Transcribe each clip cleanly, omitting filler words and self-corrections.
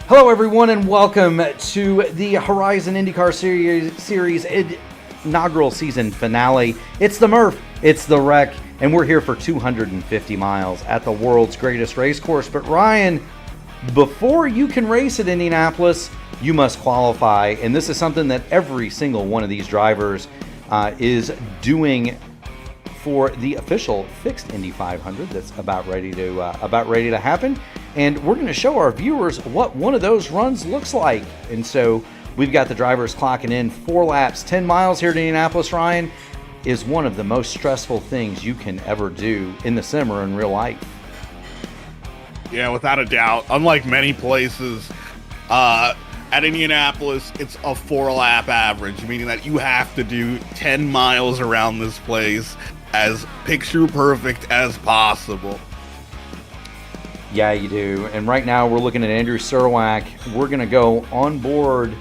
Hello, everyone, and welcome to the Horizon IndyCar Series inaugural season finale. It's the Murph, it's the Wreck, and we're here for 250 miles at the world's greatest race course. But Ryan, before you can race at Indianapolis, you must qualify, and this is something that every single one of these drivers is doing for the official fixed Indy 500 that's about ready to happen. And we're going to show our viewers what one of those runs looks like. And so we've got the drivers clocking in 4 laps, 10 miles here at Indianapolis. Ryan, is one of the most stressful things you can ever do in the sim or in real life. Yeah, without a doubt. Unlike many places, at Indianapolis, it's a 4-lap average, meaning that you have to do 10 miles around this place as picture perfect as possible. Yeah, you do. And right now we're looking at Andrew Serwak. We're going to go on board.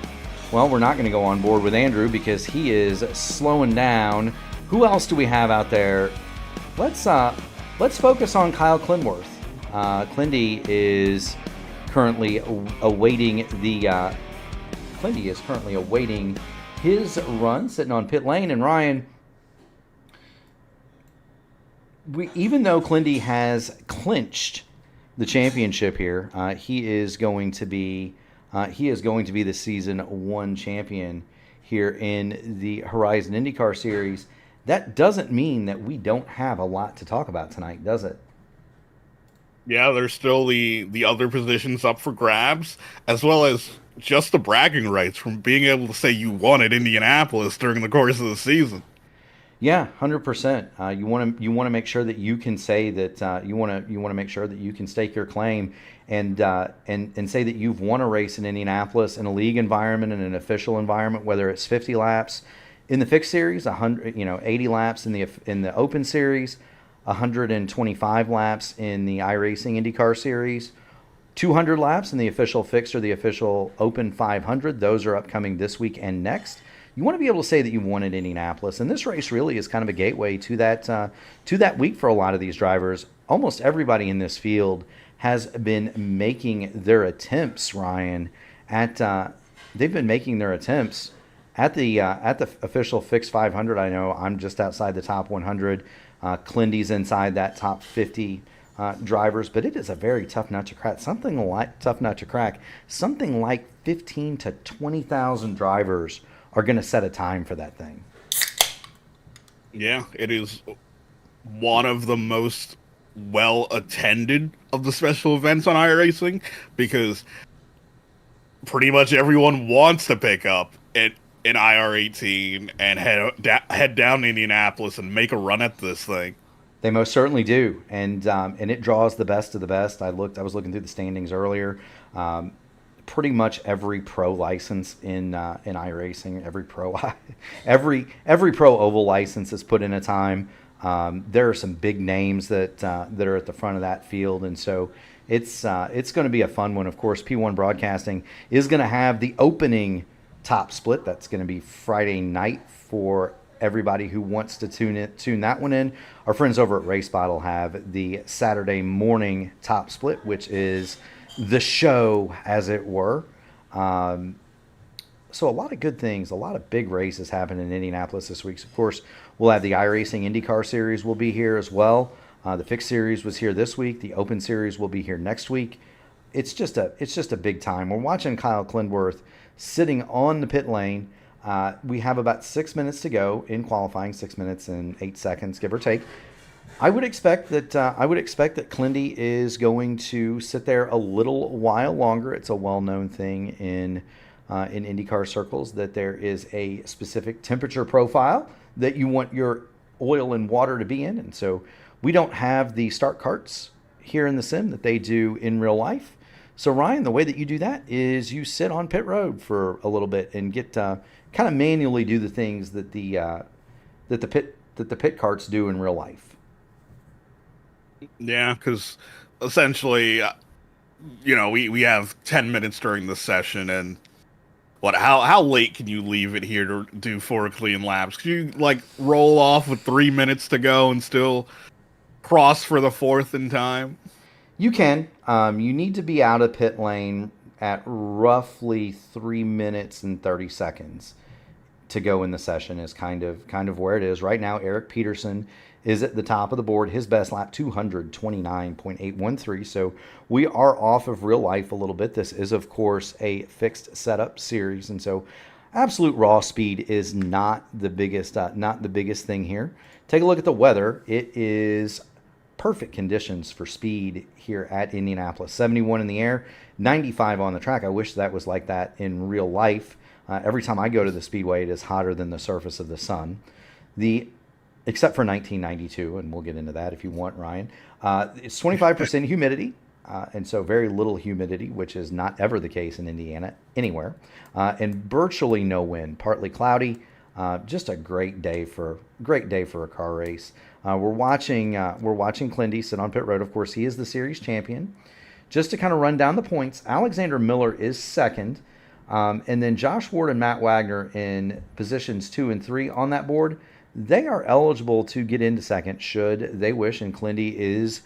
Well, we're not going to go on board with Andrew because he is slowing down. Who else do we have out there? Let's focus on Kyle Clintworth. Clindy is currently awaiting his run, sitting on pit lane. And Ryan, even though Clindy has clinched the championship here, he is going to be the season 1 champion here in the Horizon IndyCar Series. That doesn't mean that we don't have a lot to talk about tonight, does it? Yeah, there's still the other positions up for grabs, as well as just the bragging rights from being able to say you won at Indianapolis during the course of the season. Yeah, 100%. You want to make sure that you can say that you want to make sure that you can stake your claim and say that you've won a race in Indianapolis in a league environment, in an official environment, whether it's 50 laps in the fixed series, 80 laps in the open series, 125 laps in the iRacing IndyCar series, 200 laps in the official fixed or the official open 500. Those are upcoming this week and next. You want to be able to say that you won at Indianapolis, and this race really is kind of a gateway to that week for a lot of these drivers. Almost everybody in this field has been making their attempts, Ryan. They've been making their attempts at the official fixed 500. I know I'm just outside the top 100. Clindy's inside that top 50 drivers, but it is a very tough nut to crack. Something like 15 to 20,000 drivers are going to set a time for that thing. Yeah, it is one of the most well-attended of the special events on iRacing, because pretty much everyone wants to pick up an IR18 and head down to Indianapolis and make a run at this thing. They most certainly do, and it draws the best of the best. I was looking through the standings earlier. Pretty much every pro license in iRacing, every pro oval license is put in a time. There are some big names that are at the front of that field, and so it's going to be a fun one. Of course, P1 Broadcasting is going to have the opening top split. That's going to be Friday night for everybody who wants to tune that one in. Our friends over at RaceBot will have the Saturday morning top split, which is the show, as it were. So a lot of good things, a lot of big races happen in Indianapolis this week. Of course, we'll have the iRacing IndyCar Series will be here as well. The fixed series was here this week. The open series will be here next week. It's just a big time. We're watching Kyle Clintworth sitting on the pit lane. We have about 6 minutes to go in qualifying, 6 minutes and 8 seconds, give or take. I would expect that Clindy is going to sit there a little while longer. It's a well-known thing in IndyCar circles that there is a specific temperature profile that you want your oil and water to be in, and so we don't have the start carts here in the sim that they do in real life. So Ryan, the way that you do that is you sit on pit road for a little bit and get kind of manually do the things that the pit carts do in real life. Yeah, because essentially, we have 10 minutes during the session, and how late can you leave it here to do 4 clean laps? Can you roll off with 3 minutes to go and still cross for the 4th in time? You can. You need to be out of pit lane at roughly 3 minutes and 30 seconds to go in the session is kind of where it is right now. Eric Peterson is at the top of the board. His best lap 229.813. So we are off of real life a little bit. This is of course a fixed setup series, and so absolute raw speed is not the biggest thing here. Take a look at the weather. It is perfect conditions for speed here at Indianapolis. 71 in the air, 95 on the track. I wish that was like that in real life. Every time I go to the speedway, it is hotter than the surface of the sun. Except for 1992, and we'll get into that if you want, Ryan. It's 25% humidity, and so very little humidity, which is not ever the case in Indiana anywhere, and virtually no wind. Partly cloudy. Just a great day for a car race. We're watching Clindy sit on pit road. Of course, he is the series champion. Just to kind of run down the points, Alexander Miller is second, and then Josh Ward and Matt Wagner in positions 2 and 3 on that board. They are eligible to get into second should they wish, and Clindy is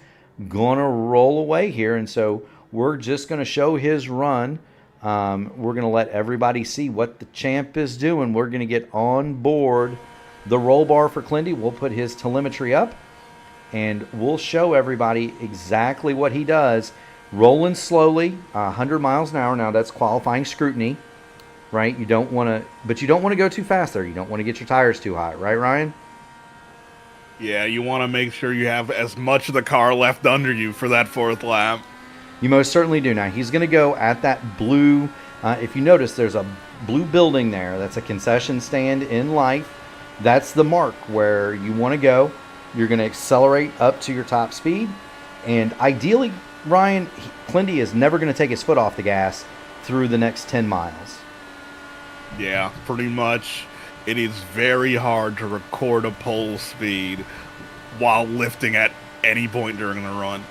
gonna roll away here, and so we're just gonna show his run. We're gonna let everybody see what the champ is doing. We're gonna get on board the roll bar for Clindy. We'll put his telemetry up, and we'll show everybody exactly what he does. Rolling slowly, 100 miles an hour. Now that's qualifying scrutiny. Right, but you don't want to go too fast there. You don't want to get your tires too high, right, Ryan? Yeah, you want to make sure you have as much of the car left under you for that 4th lap. You most certainly do. Now, he's going to go at that blue, if you notice, there's a blue building there. That's a concession stand in life. That's the mark where you want to go. You're going to accelerate up to your top speed. And ideally, Ryan, Clindy is never going to take his foot off the gas through the next 10 miles. Yeah, pretty much. It is very hard to record a pole speed while lifting at any point during the run.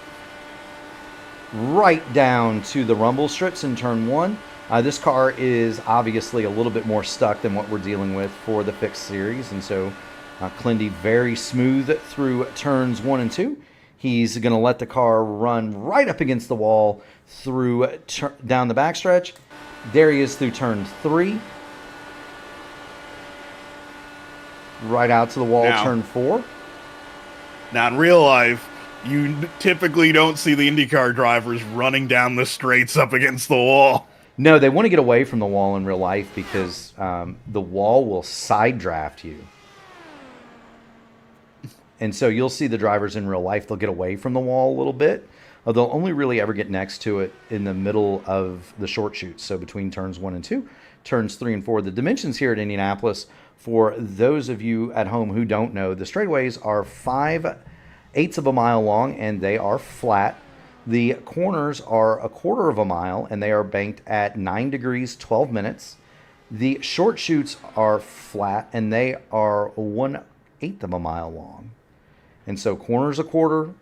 Right down to the rumble strips in turn 1. This car is obviously a little bit more stuck than what we're dealing with for the fixed series, and so Clindy very smooth through turns 1 and 2. He's going to let the car run right up against the wall through down the backstretch. There he is through turn 3. Right out to the wall, now, turn 4. Now, in real life, you typically don't see the IndyCar drivers running down the straights up against the wall. No, they want to get away from the wall in real life because the wall will side draft you. And so you'll see the drivers in real life, they'll get away from the wall a little bit. They'll only really ever get next to it in the middle of the short chutes, so between turns 1 and 2, turns 3 and 4. The dimensions here at Indianapolis, for those of you at home who don't know, the straightaways are 5/8 of a mile long, and they are flat. The corners are 1/4 of a mile, and they are banked at 9 degrees, 12 minutes. The short chutes are flat, and they are 1/8 of a mile long. And so corners 1/4,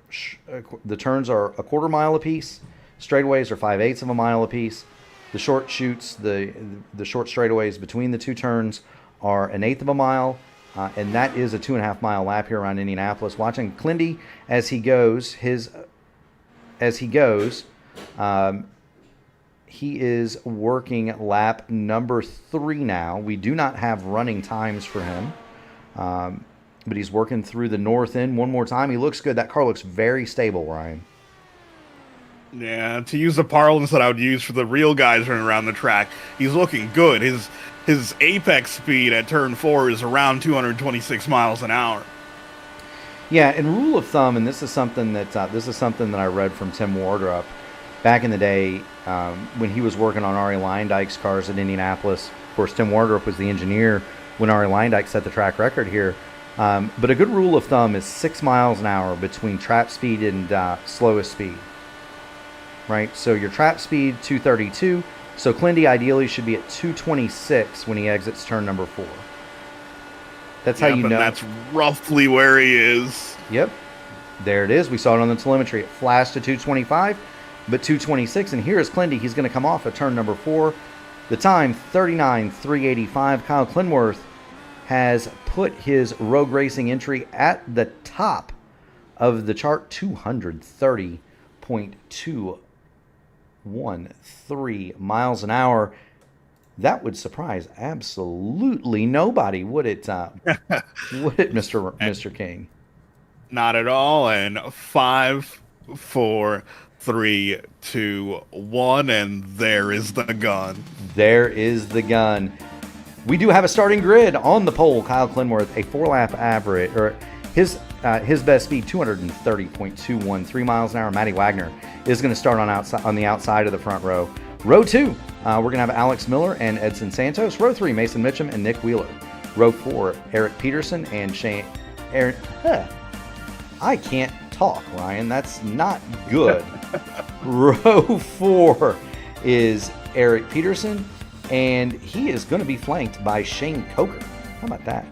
the turns are 1/4 mile apiece. Straightaways are 5/8 of a mile apiece. The short chutes, the short straightaways between the two turns are 1/8 of a mile, and that is a 2.5 mile lap here around Indianapolis. Watching Clindy as he goes, he is working lap number 3 now. We do not have running times for him, but he's working through the north end one more time. He looks good. That car looks very stable, Ryan. Yeah, to use the parlance that I would use for the real guys running around the track, he's looking good. His apex speed at turn 4 is around 226 miles an hour. Yeah, and rule of thumb, and this is something that I read from Tim Wardrop back in the day when he was working on Arie Luyendyk's cars at Indianapolis. Of course, Tim Wardrop was the engineer when Arie Luyendyk set the track record here. But a good rule of thumb is 6 miles an hour between trap speed and slowest speed. Right, so your trap speed 232. So Clindy ideally should be at 226 when he exits turn number 4. That's how you know. That's roughly where he is. Yep. There it is. We saw it on the telemetry. It flashed to 225, but 226. And here is Clindy. He's going to come off at turn number 4. The time, 39.385. Kyle Clintworth has put his Rogue Racing entry at the top of the chart, 230.2 1.13 miles an hour. That would surprise absolutely nobody, would it? Would it, Mr. King? Not at all. And 5, 4, 3, 2, 1, and there is the gun. There is the gun. We do have a starting grid on the pole. Kyle Clintworth, a 4-lap average, or his best speed 230.21, 3 miles an hour. Matty Wagner is going to start on the outside of the front row. Row 2, we're going to have Alex Miller and Edson Santos. Row 3, Mason Mitchum and Nick Wheeler. Row 4, Eric Peterson and Shane. I can't talk, Ryan. That's not good. Row 4 is Eric Peterson, and he is going to be flanked by Shane Coker. How about that?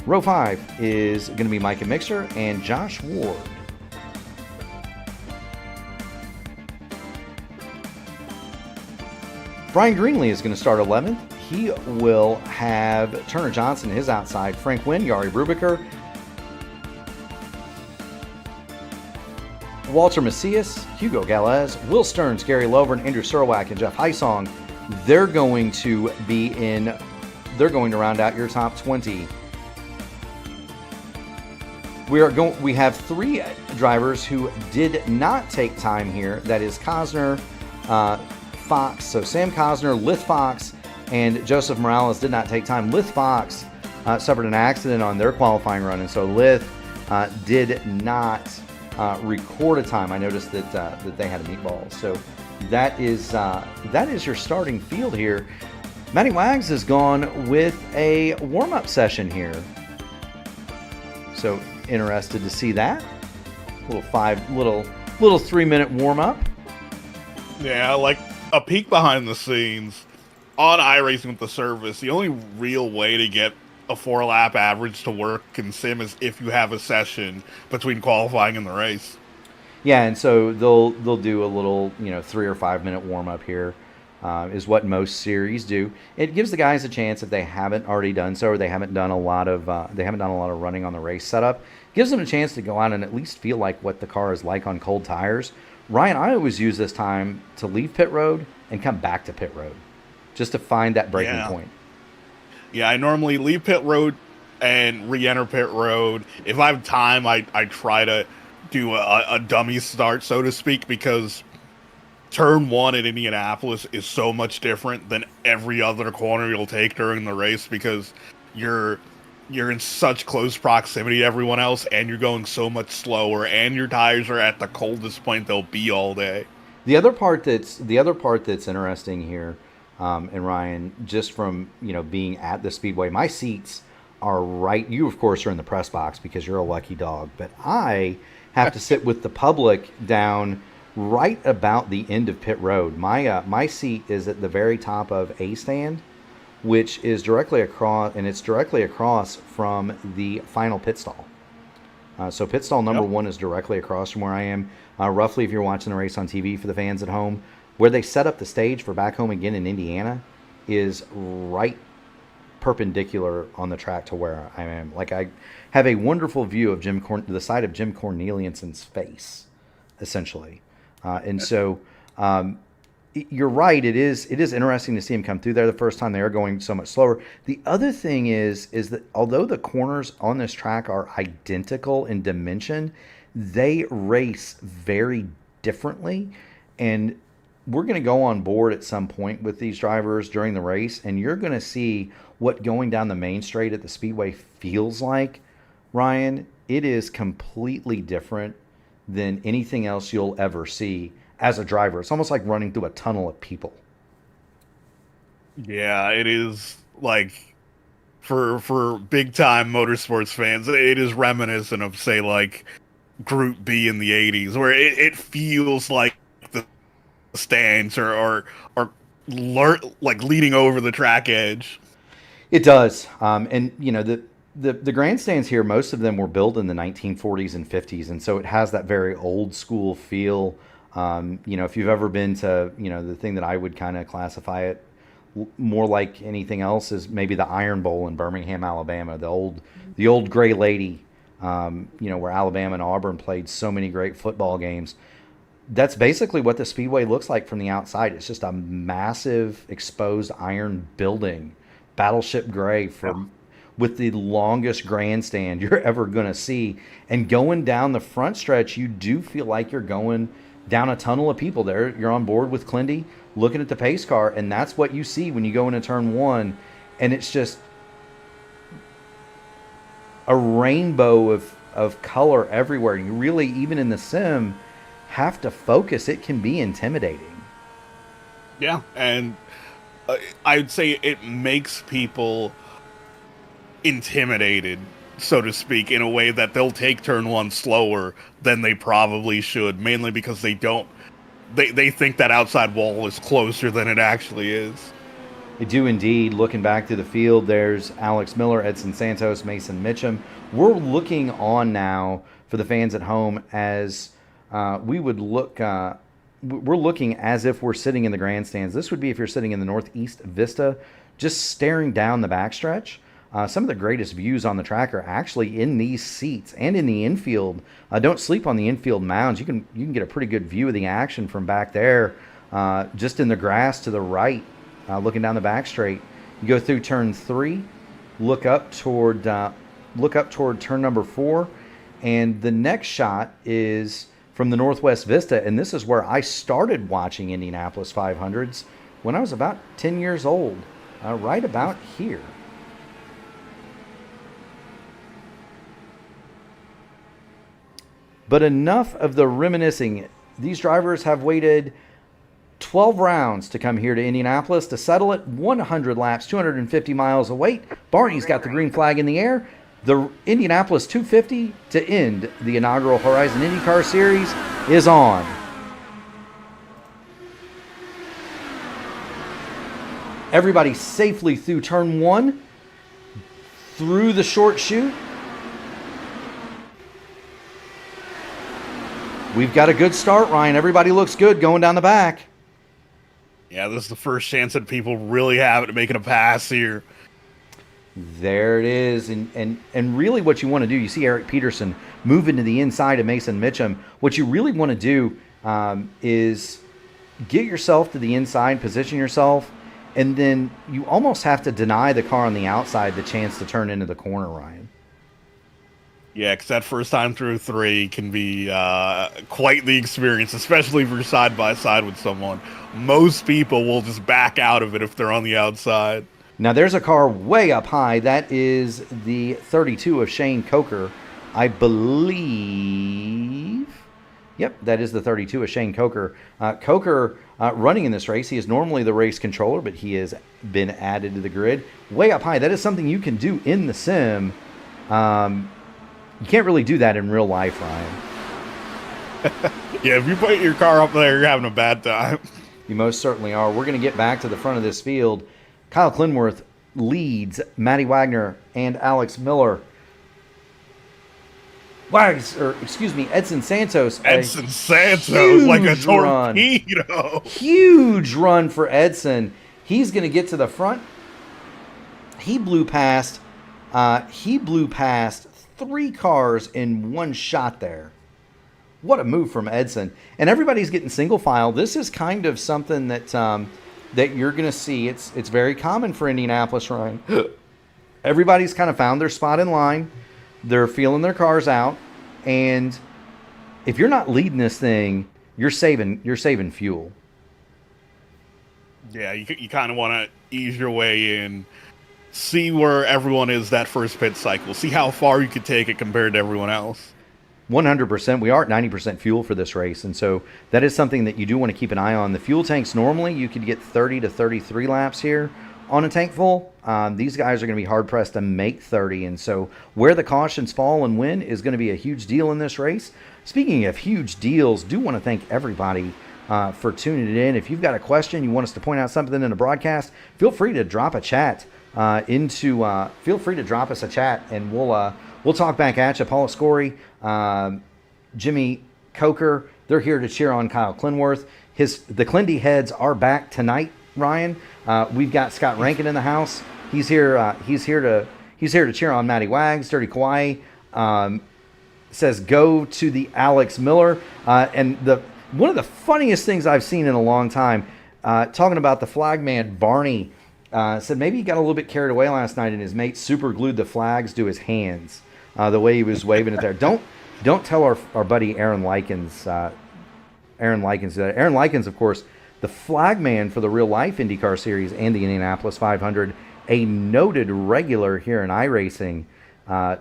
Row 5 is going to be Micah Mixer and Josh Ward. Brian Greenlee is going to start 11th. He will have Turner Johnson his outside, Frank Wynn, Yari Brubaker, Walter Macias, Hugo Galez, Will Stearns, Gary Lovern, Andrew Surwack, and Jeff Heisong. They're going to round out your top 20. We have 3 drivers who did not take time here. That is Cosner, Fox. So Sam Cosner, Lith Fox, and Joseph Morales did not take time. Lith Fox suffered an accident on their qualifying run, and so Lith did not record a time. I noticed that they had a meatball. So that is your starting field here. Matty Wags has gone with a warm-up session here. So interested to see that. Little 3-minute warm-up. Yeah, like a peek behind the scenes on iRacing with the service. The only real way to get a 4-lap average to work in sim is if you have a session between qualifying and the race. Yeah, and so they'll do a little 3 or 5 minute warm up here, is what most series do. It gives the guys a chance if they haven't already done so, or they haven't done a lot of running on the race setup. Gives them a chance to go out and at least feel like what the car is like on cold tires. Ryan, I always use this time to leave pit road and come back to pit road, just to find that breaking point. Yeah, I normally leave pit road and re-enter pit road. If I have time, I try to do a dummy start, so to speak, because turn 1 at Indianapolis is so much different than every other corner you'll take during the race, because you're in such close proximity to everyone else, and you're going so much slower, and your tires are at the coldest point they'll be all day. The other part that's interesting here, and Ryan, just from being at the speedway, my seats are right. You of course are in the press box because you're a lucky dog, but I have to sit with the public down right about the end of pit road. My seat is at the very top of A stand, which is directly across, and it's directly across from the final pit stall. So pit stall number 1 is directly across from where I am. Roughly, if you're watching the race on TV for the fans at home, where they set up the stage for Back Home Again in Indiana is right perpendicular on the track to where I am. Like, I have a wonderful view of the side of Jim Corneliuson's face, essentially. And so you're right. It is interesting to see him come through there the first time. They are going so much slower. The other thing is that although the corners on this track are identical in dimension, they race very differently. And we're going to go on board at some point with these drivers during the race, and you're going to see what going down the main straight at the Speedway feels like. Ryan, it is completely different than anything else you'll ever see as a driver. It's almost like running through a tunnel of people. Yeah, it is, like, for big time motorsports fans, it is reminiscent of, say, like Group B in the 80s, where it feels like the stands are like leaning over the track edge. It does. And the grandstands here, most of them were built in the 1940s and 50s, and so it has that very old school feel. If you've ever been to, the thing that I would kind of classify it more like anything else is maybe the Iron Bowl in Birmingham, Alabama, the old Gray Lady, where Alabama and Auburn played so many great football games. That's basically what the speedway looks like from the outside. It's just a massive exposed iron building, battleship gray for with the longest grandstand you're ever going to see. And going down the front stretch, you do feel like you're going down a tunnel of people there. You're on board with Clindy looking at the pace car, and that's what you see when you go into turn one. And it's just a rainbow of color everywhere. You really, even in the sim, have to focus. It can be intimidating. Yeah, and I'd say it makes people intimidated, so to speak, in a way that they'll take turn one slower than they probably should, mainly because they think that outside wall is closer than it actually is. They do indeed. Looking back through the field, there's Alex Miller, Edson Santos, Mason Mitchum. We're looking on now for the fans at home as we would look. We're looking as if we're sitting in the grandstands. This would be if you're sitting in the northeast vista, just staring down the backstretch. Some of the greatest views on the track are actually in these seats and in the infield. Don't sleep on the infield mounds. You can get a pretty good view of the action from back there, just in the grass to the right, looking down the back straight. You go through turn 3, look up toward turn number 4, and the next shot is from the northwest vista, and this is where I started watching Indianapolis 500s when I was about 10 years old, right about here. But enough of the reminiscing. These drivers have waited 12 rounds to come here to Indianapolis to settle it. 100 laps, 250 miles away. Barney's got the green flag in the air. The Indianapolis 250 to end the inaugural Horizon IndyCar Series is on. Everybody safely through turn 1, through the short chute. We've got a good start, Ryan. Everybody looks good going down the back. Yeah, this is the first chance that people really have at making a pass here. There it is. And really what you want to do, you see Eric Peterson move into the inside of Mason Mitchum. What you really want to do is get yourself to the inside, position yourself, and then you almost have to deny the car on the outside the chance to turn into the corner, Ryan. Yeah, because that first time through 3 can be quite the experience, especially if you're side by side with someone. Most people will just back out of it if they're on the outside. Now there's a car way up high. That is the 32 of Shane Coker, I believe. Yep, that is the 32 of Shane Coker. Coker running in this race. He is normally the race controller, but he has been added to the grid. Way up high. That is something you can do in the sim. You can't really do that in real life, Ryan. Yeah, if you put your car up there, you're having a bad time. You most certainly are. We're going to get back to the front of this field. Kyle Clintworth leads Matty Wagner and Alex Miller. Edson Santos. Edson Santos, like a torpedo. Huge run for Edson. He's going to get to the front. He blew past 3 cars in one shot there. What a move from Edson. And everybody's getting single file. This is kind of something that that you're going to see. It's very common for Indianapolis, Ryan. Everybody's kind of found their spot in line. They're feeling their cars out. And if you're not leading this thing, you're saving fuel. Yeah, you kind of want to ease your way in. See where everyone is that first pit cycle. See how far you could take it compared to everyone else. 100%. We are at 90% fuel for this race, and so that is something that you do want to keep an eye on. The fuel tanks, normally you could get 30 to 33 laps here on a tank full. These guys are going to be hard-pressed to make 30, and so where the cautions fall and when is going to be a huge deal in this race. Speaking of huge deals, do want to thank everybody for tuning in. If you've got a question, you want us to point out something in the broadcast, feel free to drop a chat. Feel free to drop us a chat, and we'll talk back at you. Paula Scory, Jimmy Coker, they're here to cheer on Kyle Clintworth. The Clindy heads are back tonight, Ryan. We've got Scott Rankin in the house. He's here. He's here to cheer on Matty Wags. Dirty Kauai says go to the Alex Miller, and One of the funniest things I've seen in a long time, talking about the flagman, Barney, said maybe he got a little bit carried away last night and his mate super glued the flags to his hands the way he was waving it there. Don't tell our buddy Aaron Likens. Aaron Likens, of course, the flagman for the real life IndyCar Series and the Indianapolis 500, a noted regular here in iRacing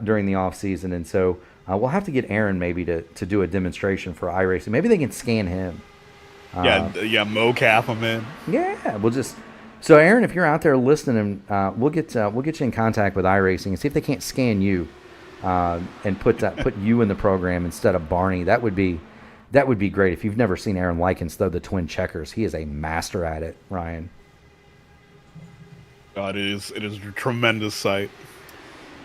during the off season, and so we'll have to get Aaron maybe to do a demonstration for iRacing. Maybe they can scan him. Mocap him in. Yeah, we'll just. So Aaron, if you're out there listening, we'll get you in contact with iRacing and see if they can't scan you and put you in the program instead of Barney. That would be great. If you've never seen Aaron Likens throw the twin checkers, he is a master at it, Ryan. God, it is a tremendous sight.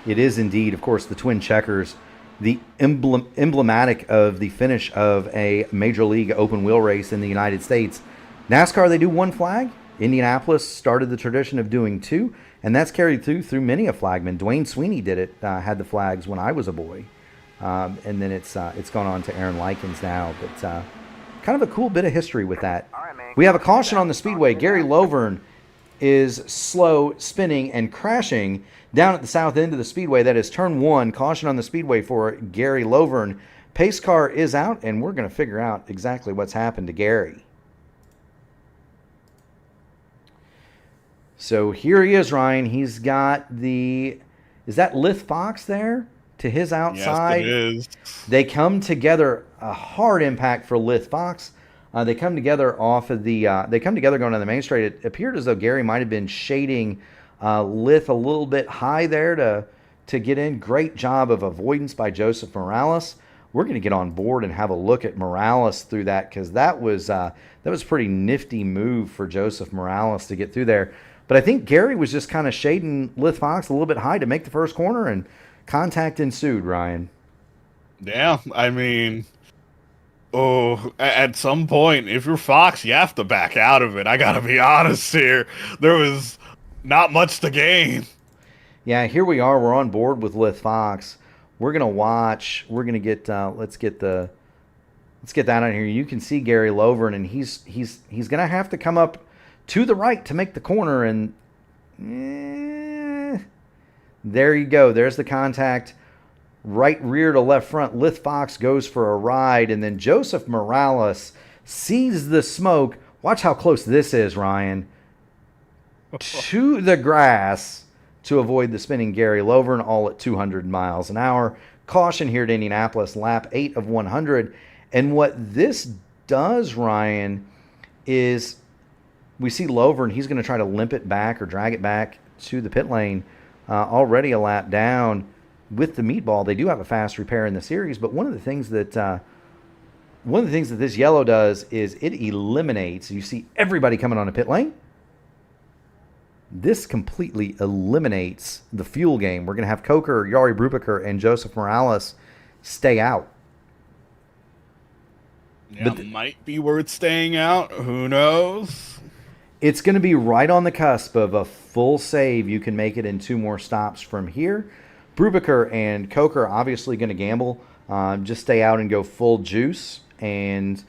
It is indeed. Of course, the twin checkers, the emblematic of the finish of a major league open wheel race in the United States. NASCAR, they do one flag. Indianapolis started the tradition of doing two, and that's carried through many a flagman. Dwayne Sweeney did it, had the flags when I was a boy. And then it's gone on to Aaron Likens now. But kind of a cool bit of history with that. We have a caution on the speedway. Gary Lovern is slow, spinning, and crashing down at the south end of the speedway. That is turn 1. Caution on the speedway for Gary Lovern. Pace car is out, and we're going to figure out exactly what's happened to Gary. So here he is, Ryan. He's got is that Lith Fox there to his outside? Yes, it is. They come together, a hard impact for Lith Fox. They come together they come together going on the main straight. It appeared as though Gary might have been shading Lith a little bit high there to get in. Great job of avoidance by Joseph Morales. We're going to get on board and have a look at Morales through that, because that was a pretty nifty move for Joseph Morales to get through there. But I think Gary was just kind of shading Lith Fox a little bit high to make the first corner, and contact ensued, Ryan. Yeah, I mean, at some point, if you're Fox, you have to back out of it. I got to be honest here. There was not much to gain. Yeah, here we are. We're on board with Lith Fox. We're going to watch. We're going to get let's get that on here. You can see Gary Lovern, and he's going to have to come up to the right to make the corner, and there you go. There's the contact. Right rear to left front. Lith Fox goes for a ride, and then Joseph Morales sees the smoke. Watch how close this is, Ryan. To the grass to avoid the spinning Gary Lovern, all at 200 miles an hour. Caution here at Indianapolis, lap 8 of 100. And what this does, Ryan, is we see Lovern, he's going to try to limp it back or drag it back to the pit lane. Already a lap down with the meatball. They do have a fast repair in the series, but one of the things that this yellow does is it eliminates. You see everybody coming on a pit lane. This completely eliminates the fuel game. We're going to have Coker, Jari Brubaker, and Joseph Morales stay out. Yeah, might be worth staying out. Who knows? It's going to be right on the cusp of a full save. You can make it in 2 more stops from here. Brubaker and Coker are obviously going to gamble. Just stay out and go full juice and,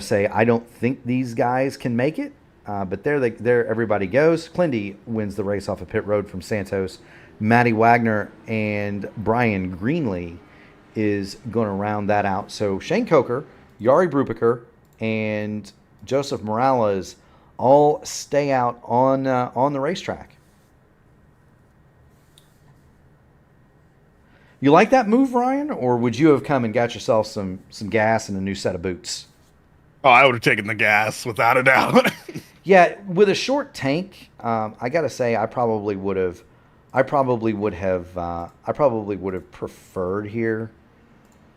say, I don't think these guys can make it. But there everybody goes. Clindy wins the race off of pit road from Santos. Matty Wagner and Brian Greenlee is going to round that out. So Shane Coker, Jari Brubaker, and Joseph Morales all stay out on the racetrack. You like that move, Ryan, or would you have come and got yourself some gas and a new set of boots? Oh, I would have taken the gas without a doubt. Yeah, with a short tank, I gotta say I probably would have preferred here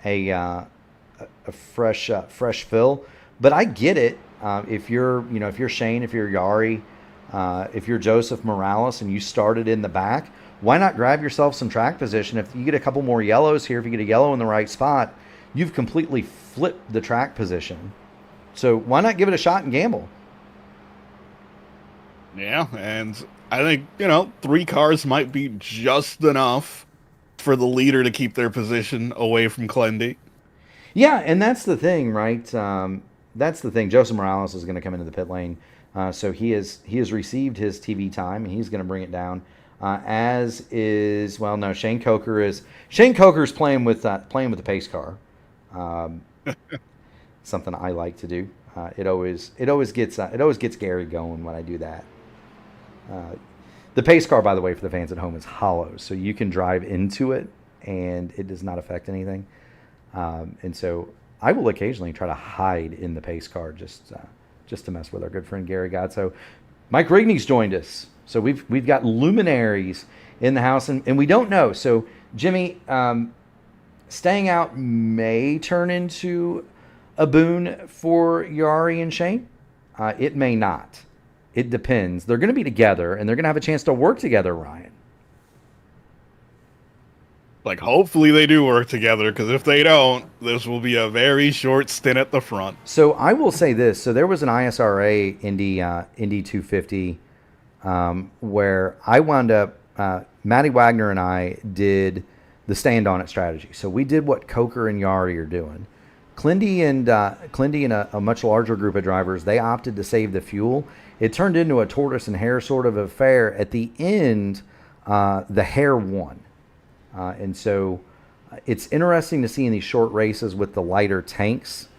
a fresh fill. But I get it. If you're Shane, if you're Jari, if you're Joseph Morales, and you started in the back, why not grab yourself some track position? If you get a couple more yellows here, if you get a yellow in the right spot, you've completely flipped the track position. So why not give it a shot and gamble? Yeah, and I think, 3 cars might be just enough for the leader to keep their position away from Clendy. Yeah, and that's the thing, right? that's the thing. Joseph Morales is going to come into the pit lane, so he has received his TV time, and he's going to bring it down. As is, well, no, Shane Coker's playing with the pace car. Something I like to do. It always gets Gary going when I do that. The pace car, by the way, for the fans at home, is hollow, so you can drive into it, and it does not affect anything. And so I will occasionally try to hide in the pace car just to mess with our good friend Gary Godso. Mike Rigney's joined us, so we've got luminaries in the house, and we don't know. So Jimmy, staying out may turn into a boon for Yari and Shane. It may not. It depends. They're going to be together, and they're going to have a chance to work together, Ryan. Like, hopefully they do work together, because if they don't, this will be a very short stint at the front. So I will say this. So there was an ISRA Indy 250 where I wound up, Matty Wagner and I did the stand on it strategy. So we did what Coker and Yari are doing. Clindy and a much larger group of drivers, they opted to save the fuel. It turned into a tortoise and hare sort of affair. At the end, the hare won. And so it's interesting to see in these short races with the lighter tanks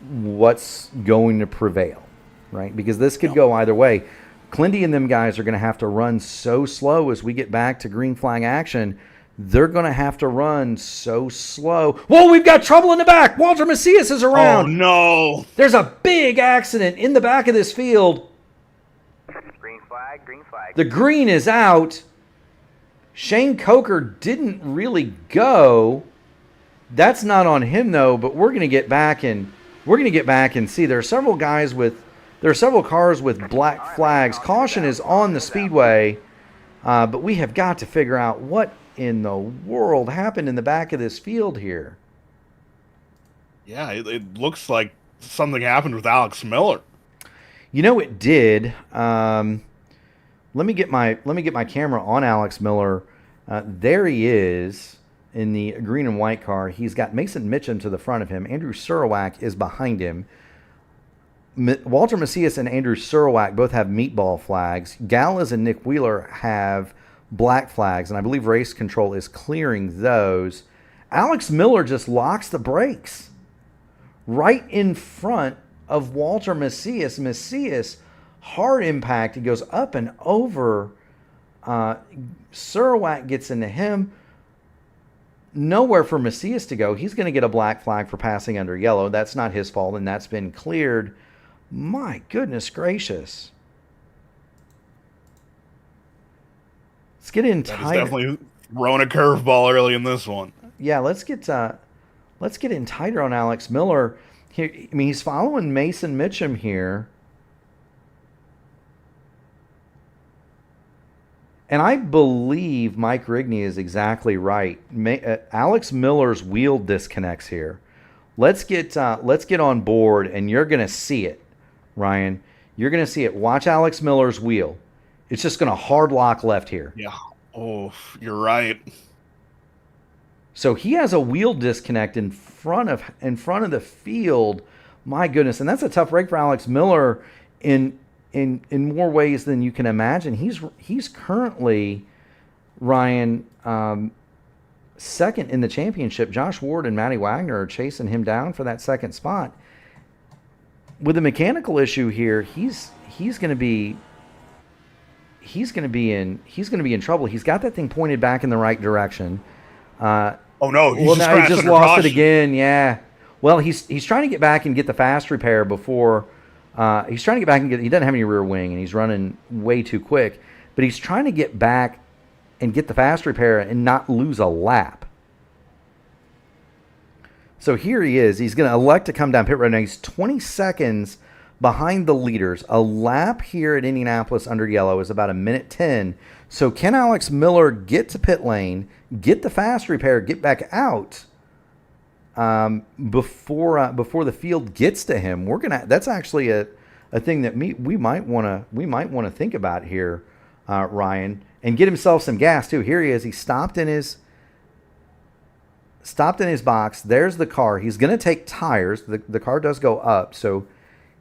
what's going to prevail, right? Because this could go either way. Clindy and them guys are going to have to run so slow as we get back to green flag action. They're going to have to run so slow. Whoa, we've got trouble in the back. Walter Macias is around. Oh, no. There's a big accident in the back of this field. Green flag, green flag. The green is out. Shane Coker didn't really go. That's not on him though, but we're going to get back and see there are several cars with black flags. Caution is on the speedway. But we have got to figure out what in the world happened in the back of this field here. Yeah, it looks like something happened with Alex Miller. You know it did. Let me get my camera on Alex Miller. There he is in the green and white car. He's got Mason Mitchum to the front of him. Andrew Surowiak is behind him. Walter Macias and Andrew Surowiak both have meatball flags. Gallas and Nick Wheeler have black flags, and I believe race control is clearing those. Alex Miller just locks the brakes right in front of Walter Macias. Macias, hard impact. He goes up and over. Surowiak gets into him. Nowhere for Macias to go. He's going to get a black flag for passing under yellow. That's not his fault, and that's been cleared. My goodness gracious. Let's get in tighter. Definitely throwing a curveball early in this one. Yeah, let's get in tighter on Alex Miller. Here, I mean, he's following Mason Mitchum here. And I believe Mike Rigney is exactly right. Alex Miller's wheel disconnects here. Let's get on board, and you're going to see it, Ryan. You're going to see it. Watch Alex Miller's wheel. It's just going to hard lock left here. Yeah. Oh, you're right. So he has a wheel disconnect in front of the field. My goodness, and that's a tough break for Alex Miller in more ways than you can imagine. He's currently, Ryan, second in the championship. Josh Ward and Matty Wagner are chasing him down for that second spot. With a mechanical issue here, he's going to be in trouble. He's got that thing pointed back in the right direction. Oh no! Well, now he just lost it again. Yeah. Well, he's trying to get back and get the fast repair before. He's trying to get back and get. He doesn't have any rear wing, and he's running way too quick. But he's trying to get back and get the fast repair and not lose a lap. So here he is. He's going to elect to come down pit road. Now he's 20 seconds behind the leaders. A lap here at Indianapolis under yellow is about 1:10. So can Alex Miller get to pit lane, get the fast repair, get back out before the field gets to him? That's actually a thing that we might want to think about here, Ryan, and get himself some gas too. Here he is. He stopped in his stopped in his box. There's the car. He's going to take tires. The car does go up, so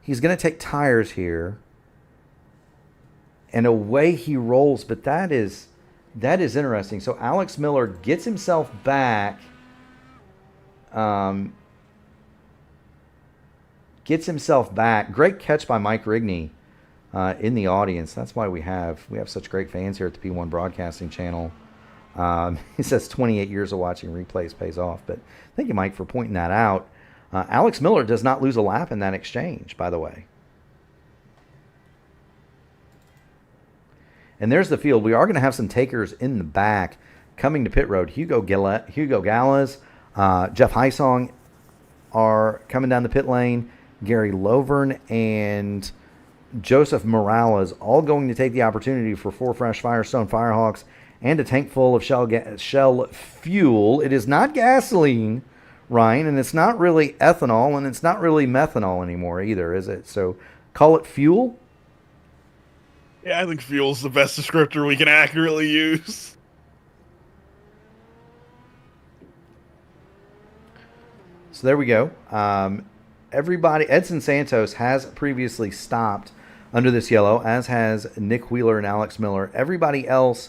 he's going to take tires here. And away he rolls, but that is interesting. So Alex Miller gets himself back. Great catch by Mike Rigney in the audience. That's why we have such great fans here at the P1 Broadcasting Channel. He says 28 years of watching replays pays off. But thank you, Mike, for pointing that out. Alex Miller does not lose a lap in that exchange, by the way. And there's the field. We are going to have some takers in the back coming to pit road. Hugo Gallas, Jeff Heisong are coming down the pit lane. Gary Lovern and Joseph Morales all going to take the opportunity for 4 fresh Firestone Firehawks and a tank full of shell fuel. It is not gasoline, Ryan, and it's not really ethanol, and it's not really methanol anymore either, is it? So call it fuel? Yeah, I think fuel's the best descriptor we can accurately use. So there we go. Everybody, Edson Santos has previously stopped under this yellow, as has Nick Wheeler and Alex Miller. Everybody else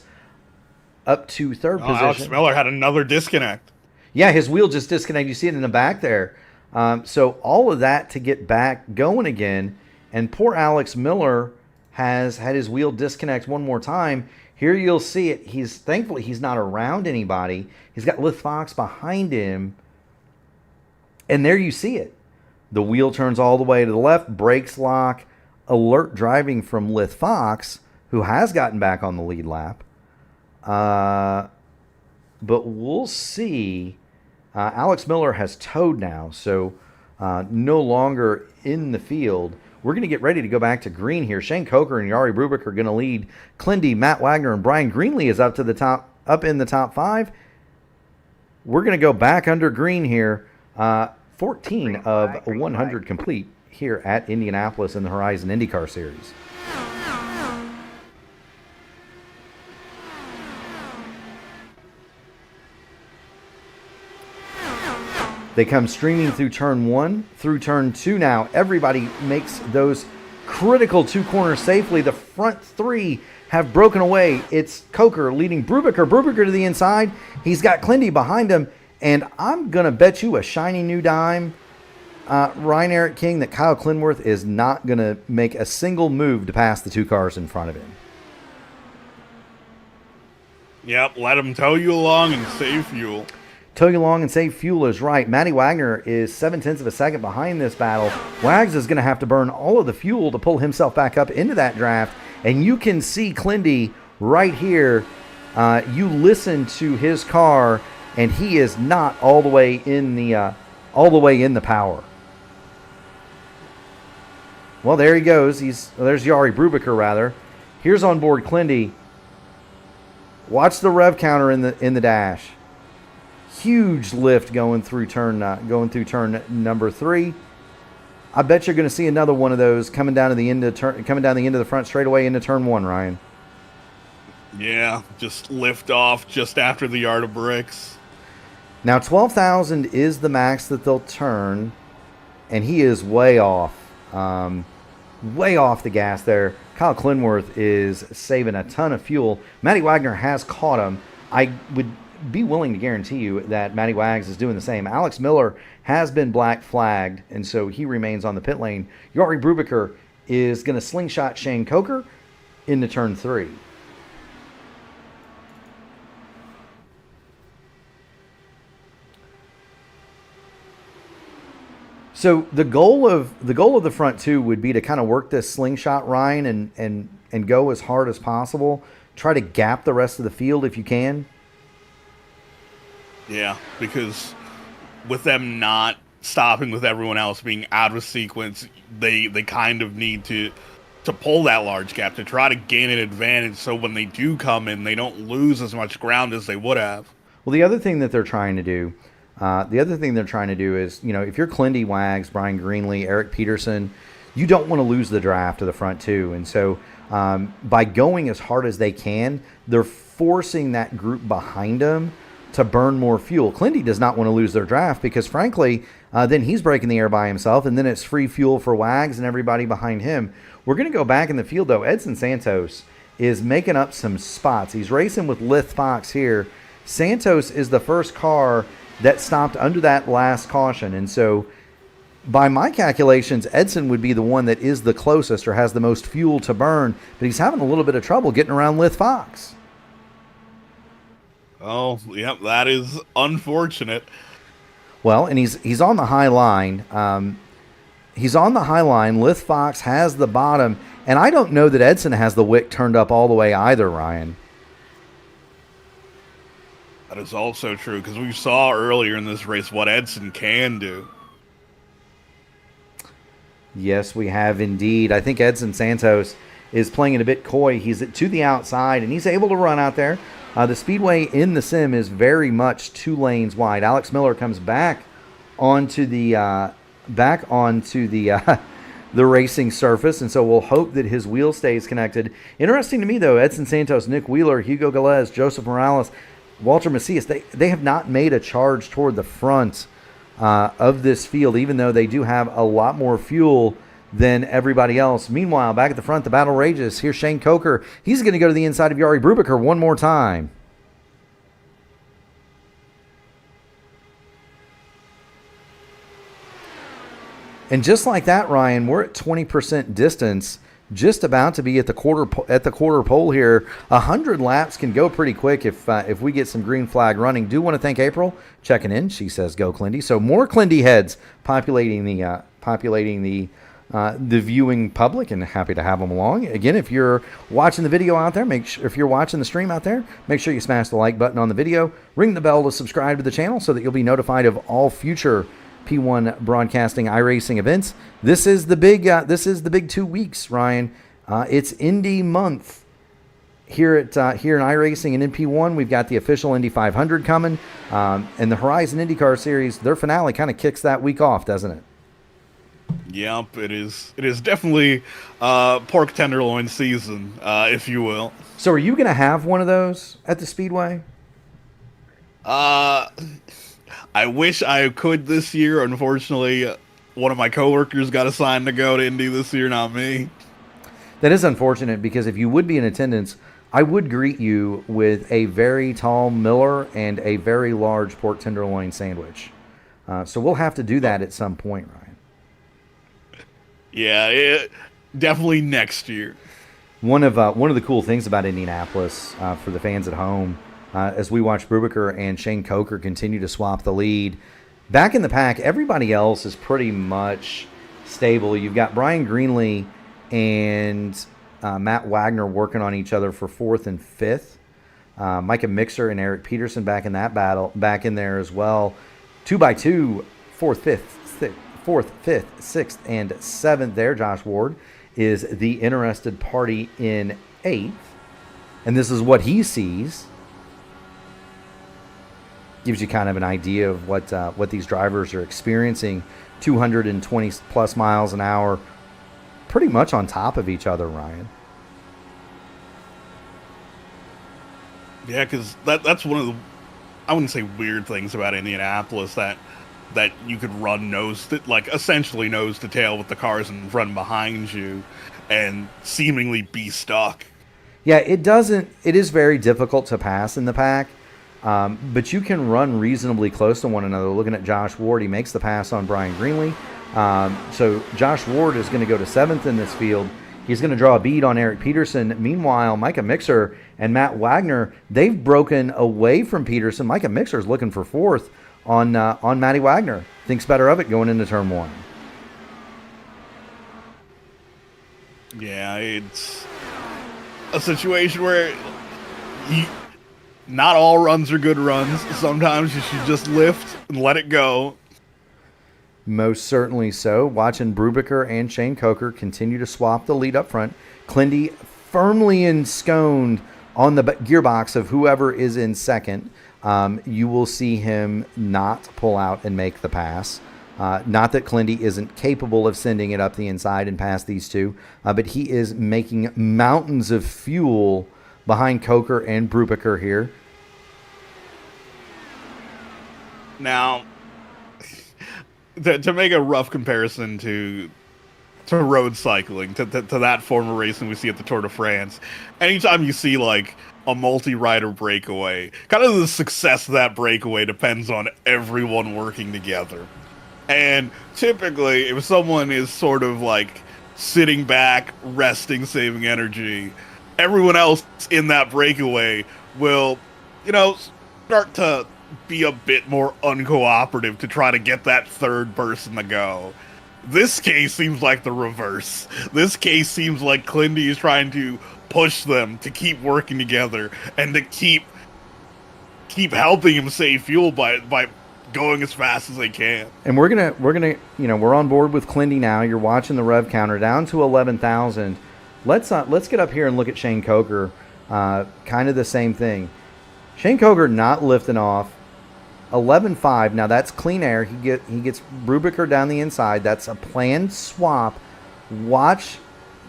up to third position. Alex Miller had another disconnect. Yeah, his wheel just disconnected. You see it in the back there. So all of that to get back going again. And poor Alex Miller has had his wheel disconnect one more time. Here you'll see it. Thankfully he's not around anybody. He's got Lith Fox behind him. And there you see it. The wheel turns all the way to the left, brakes lock, alert driving from Lith Fox, who has gotten back on the lead lap. But we'll see. Alex Miller has towed now, so no longer in the field. We're going to get ready to go back to green here. Shane Coker and Yari Brubick are going to lead. Clindy, Matt Wagner, and Brian Greenlee is up in the top 5. We're going to go back under green here. 14 of 100 complete here at Indianapolis in the Horizon IndyCar Series. They come streaming through turn 1, through turn 2 now. Everybody makes those critical 2 corners safely. The front 3 have broken away. It's Coker leading Brubaker to the inside. He's got Clindy behind him. And I'm going to bet you a shiny new dime, Ryan Eric King, that Kyle Clintworth is not going to make a single move to pass the 2 cars in front of him. Yep, let him tow you along and save fuel. Tow you along and save fuel is right. Matty Wagner is 0.7 of a second behind this battle. Wags is going to have to burn all of the fuel to pull himself back up into that draft. And you can see Clindy right here. You listen to his car, and he is not all the way in the power. Well, there he goes. There's Yari Brubaker rather. Here's on board Clindy. Watch the rev counter in the dash. Huge lift going through turn number 3. I bet you're going to see another one of those coming down the end of the front straightaway into turn 1, Ryan. Yeah, just lift off just after the yard of bricks. Now 12,000 is the max that they'll turn, and he is way off the gas there. Kyle Clintworth is saving a ton of fuel. Matty Wagner has caught him. I would be willing to guarantee you that Matty Wags is doing the same. Alex Miller has been black flagged, and so he remains on the pit lane. Yari Brubaker is going to slingshot Shane Coker into turn 3. So the goal of the front 2 would be to kind of work this slingshot, Ryan, and go as hard as possible. Try to gap the rest of the field if you can. Yeah, because with them not stopping with everyone else being out of sequence, they kind of need to pull that large gap to try to gain an advantage so when they do come in, they don't lose as much ground as they would have. Well, the other thing that they're trying to do is, if you're Clindy, Wags, Brian Greenlee, Eric Peterson, you don't want to lose the draft to the front 2. And so by going as hard as they can, they're forcing that group behind them to burn more fuel. Clindy does not want to lose their draft because, frankly, then he's breaking the air by himself, and then it's free fuel for Wags and everybody behind him. We're going to go back in the field, though. Edson Santos is making up some spots. He's racing with Lith Fox here. Santos is the first car that stopped under that last caution, and so by my calculations, Edson would be the one that is the closest or has the most fuel to burn, but he's having a little bit of trouble getting around Lith Fox. Oh, yep, that is unfortunate. Well, and he's on the high line. He's on the high line. Lith Fox has the bottom, and I don't know that Edson has the wick turned up all the way either, Ryan. That is also true, because we saw earlier in this race what Edson can do. Yes, we have indeed. I think Edson Santos is playing it a bit coy. He's to the outside, and he's able to run out there. The speedway in the sim is very much 2 lanes wide. Alex Miller comes back onto the the racing surface, and so we'll hope that his wheel stays connected. Interesting to me, though, Edson Santos, Nick Wheeler, Hugo Galez, Joseph Morales, Walter Macias, they have not made a charge toward the front of this field, even though they do have a lot more fuel than everybody else. Meanwhile, back at the front, the battle rages. Here's Shane Coker. He's going to go to the inside of Jari Brubaker one more time. And just like that, Ryan, we're at 20% distance, just about to be at the quarter pole here. 100 laps can go pretty quick if we get some green flag running. Do want to thank April checking in. She says go Clindy. So more Clindy heads populating the viewing public, and happy to have them along. Again, if you're watching the video out there, if you're watching the stream out there, make sure you smash the like button on the video, ring the bell to subscribe to the channel so that you'll be notified of all future P1 Broadcasting iRacing events. This is the big 2 weeks, Ryan. It's Indy month here in iRacing and in P1. We've got the official Indy 500 coming, and the Horizon IndyCar Series. Their finale kind of kicks that week off, doesn't it? Yep, it is. It is definitely pork tenderloin season, if you will. So, are you going to have one of those at the Speedway? I wish I could this year. Unfortunately, one of my coworkers got assigned to go to Indy this year, not me. That is unfortunate, because if you would be in attendance, I would greet you with a very tall Miller and a very large pork tenderloin sandwich. So we'll have to do that at some point, Ryan. Yeah, definitely next year. One of the cool things about Indianapolis for the fans at home, as we watch Brubaker and Shane Coker continue to swap the lead, back in the pack, everybody else is pretty much stable. You've got Brian Greenlee and Matt Wagner working on each other for 4th and 5th. Micah Mixer and Eric Peterson back in that battle, back in there as well. 2x2, 4th, 5th, 6th, and 7th there. Josh Ward is the interested party in 8th. And this is what he sees. Gives you kind of an idea of what these drivers are experiencing. 220 plus miles an hour, pretty much on top of each other, Ryan. Yeah, because that's one of the, I wouldn't say weird things about Indianapolis, that you could run essentially nose to tail with the cars in front and behind you and seemingly be stuck. Yeah, it is very difficult to pass in the pack. But you can run reasonably close to one another. Looking at Josh Ward, he makes the pass on Brian Greenlee. So Josh Ward is going to go to 7th in this field. He's going to draw a bead on Eric Peterson. Meanwhile, Micah Mixer and Matt Wagner, they've broken away from Peterson. Micah Mixer is looking for 4th on Matty Wagner. Thinks better of it going into turn 1. Yeah, it's a situation where not all runs are good runs. Sometimes you should just lift and let it go. Most certainly so. Watching Brubaker and Shane Coker continue to swap the lead up front. Clindy firmly ensconced on the gearbox of whoever is in second. You will see him not pull out and make the pass. Not that Clindy isn't capable of sending it up the inside and past these two, but he is making mountains of fuel behind Coker and Brubaker here. Now, to make a rough comparison to road cycling, to that form of racing we see at the Tour de France, anytime you see like a multi-rider breakaway, kind of the success of that breakaway depends on everyone working together. And typically, if someone is sort of like sitting back, resting, saving energy, everyone else in that breakaway will, start to be a bit more uncooperative to try to get that third person to go. This case seems like the reverse. This case seems like Clindy is trying to push them to keep working together and to keep helping him save fuel by going as fast as they can. And we're gonna we're on board with Clindy now. You're watching the rev counter down to 11,000. Let's get up here and look at Shane Coker. Kind of the same thing. Shane Coker not lifting off. 11.5. Now that's clean air. He gets Brubaker down the inside. That's a planned swap. Watch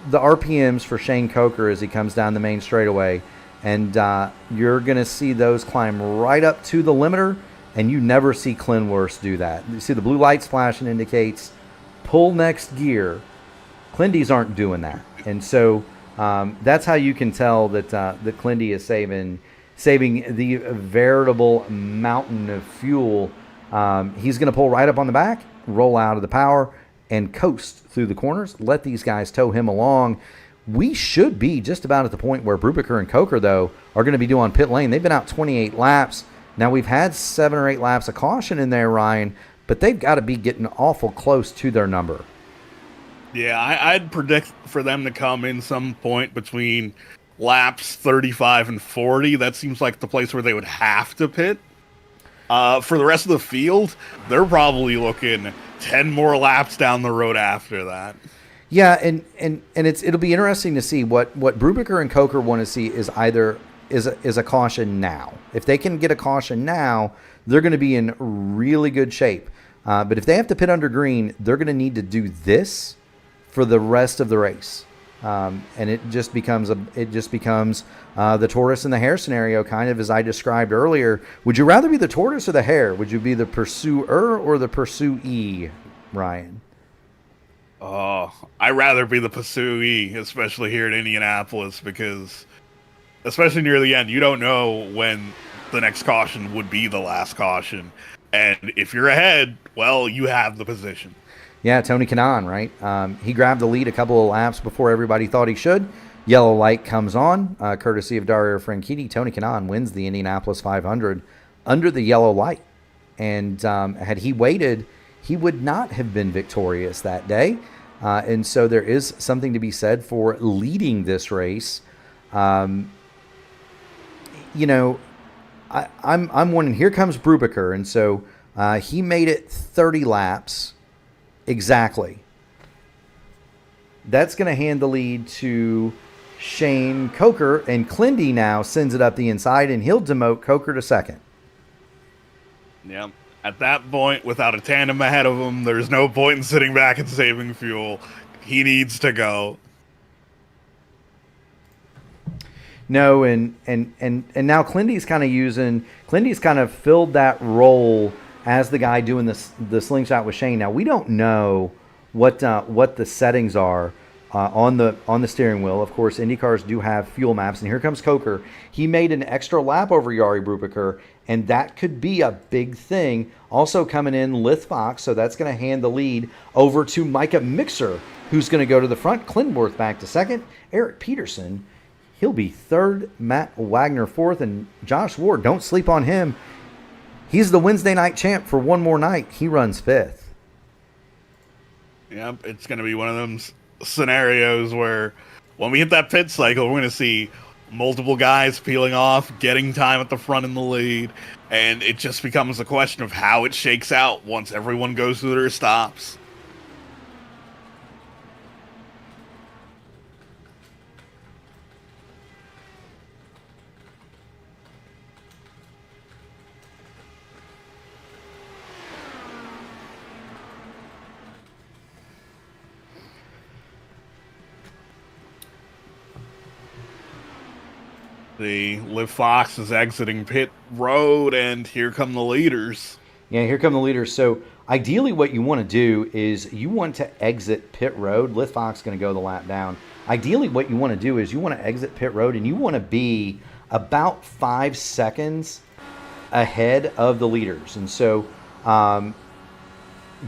the RPMs for Shane Coker as he comes down the main straightaway, and you're gonna see those climb right up to the limiter. And you never see Clintworth do that. You see the blue lights flashing indicates pull next gear. Clindy's aren't doing that, and so that's how you can tell that that Clindy is saving the veritable mountain of fuel. He's going to pull right up on the back, roll out of the power, and coast through the corners. Let these guys tow him along. We should be just about at the point where Brubaker and Coker, though, are going to be due on pit lane. They've been out 28 laps. Now, we've had 7 or 8 laps of caution in there, Ryan, but they've got to be getting awful close to their number. Yeah, I'd predict for them to come in some point between laps 35 and 40. That seems like the place where they would have to pit. For the rest of the field, they're probably looking 10 more laps down the road after that. Yeah, and it'll be interesting to see what Brubaker and Coker want to see is either is a caution now. If they can get a caution now, they're going to be in really good shape. But if they have to pit under green, they're going to need to do this for the rest of the race. And it just becomes the tortoise and the hare scenario, kind of as I described earlier. Would you rather be the tortoise or the hare? Would you be the pursuer or the pursuee, Ryan? Oh, I'd rather be the pursuee, especially here in Indianapolis, because especially near the end, you don't know when the next caution would be the last caution. And if you're ahead, well, you have the position. Yeah, Tony Kanaan, right? He grabbed the lead a couple of laps before everybody thought he should. Yellow light comes on, courtesy of Dario Franchitti. Tony Kanaan wins the Indianapolis 500 under the yellow light. And had he waited, he would not have been victorious that day. And so there is something to be said for leading this race. I'm wondering, here comes Brubaker, and so he made it 30 laps exactly. That's going to hand the lead to Shane Coker, and Clindy now sends it up the inside, and he'll demote Coker to second. Yeah. At that point, without a tandem ahead of him, there's no point in sitting back and saving fuel. He needs to go. No, and now Clindy's kind of filled that role as the guy doing the slingshot with Shane. Now we don't know what the settings are on the steering wheel. Of course, IndyCars do have fuel maps, and here comes Coker. He made an extra lap over Jari Brubaker, and that could be a big thing. Also coming in, Lith Fox, so that's going to hand the lead over to Micah Mixer, who's going to go to the front. Clintworth back to second. Eric Peterson, he'll be third. Matt Wagner fourth, and Josh Ward, don't sleep on him. He's the Wednesday night champ for one more night. He runs fifth. Yep, it's going to be one of them scenarios where when we hit that pit cycle, we're going to see multiple guys peeling off, getting time at the front in the lead, and it just becomes a question of how it shakes out once everyone goes through their stops. The Liv Fox is exiting pit road, and here come the leaders. Yeah, here come the leaders. So ideally what you want to do is you want to exit pit road. Lith Fox going to go the lap down. Ideally what you want to do is you want to exit pit road and you want to be about 5 seconds ahead of the leaders. And so Jari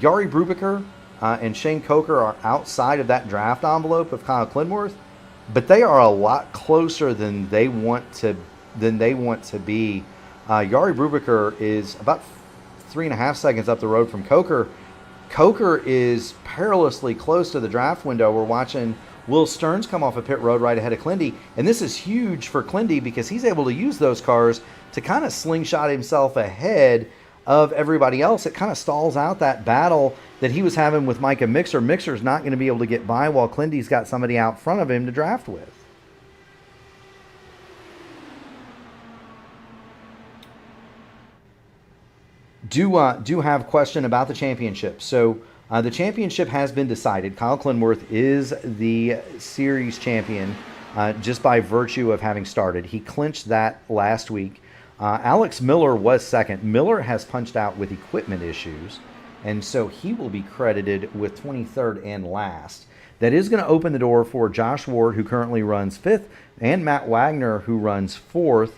Brubaker and Shane Coker are outside of that draft envelope of Kyle Clintworth, but they are a lot closer than they want to be. Jari Brubaker is about 3.5 seconds up the road from Coker. Coker is perilously close to the draft window. We're watching Will Stearns come off a pit road right ahead of Clindy, and this is huge for Clindy because he's able to use those cars to kind of slingshot himself ahead of everybody else. It kind of stalls out that battle that he was having with Micah Mixer. Mixer's not going to be able to get by while Clindy's got somebody out front of him to draft with. Do have a question about the championship. So the championship has been decided. Kyle Clintworth is the series champion just by virtue of having started. He clinched that last week. Alex Miller was second. Miller has punched out with equipment issues, and so he will be credited with 23rd and last. That is going to open the door for Josh Ward, who currently runs 5th, and Matt Wagner, who runs 4th,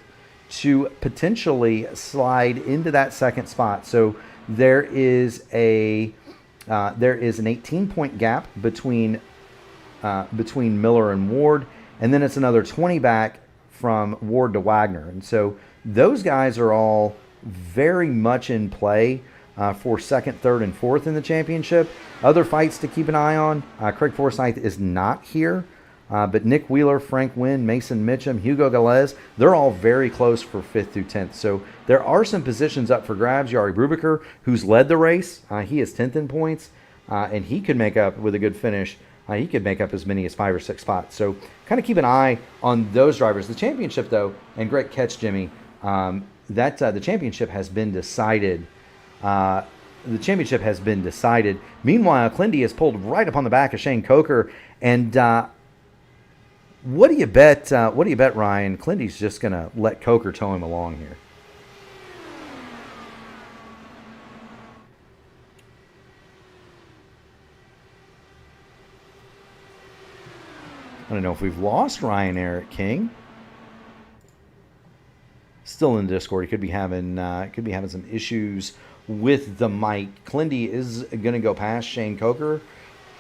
to potentially slide into that second spot. So there is an 18-point gap between Miller and Ward, and then it's another 20 back from Ward to Wagner. And so those guys are all very much in play for 2nd, 3rd, and 4th in the championship. Other fights to keep an eye on. Craig Forsyth is not here. But Nick Wheeler, Frank Wynn, Mason Mitchum, Hugo Galez, they're all very close for 5th through 10th. So there are some positions up for grabs. Jari Brubaker, who's led the race, he is 10th in points, and he could make up with a good finish. He could make up as many as 5 or 6 spots. So kind of keep an eye on those drivers. The championship, though, and great catch, Jimmy, the championship has been decided. The championship has been decided. Meanwhile, Clindy is pulled right up on the back of Shane Coker, and what do you bet? Ryan? Clindy's just going to let Coker tow him along here. I don't know if we've lost Ryan Eric King. Still in Discord. He could be having some issues with the mic. Clindy is going to go past Shane Coker.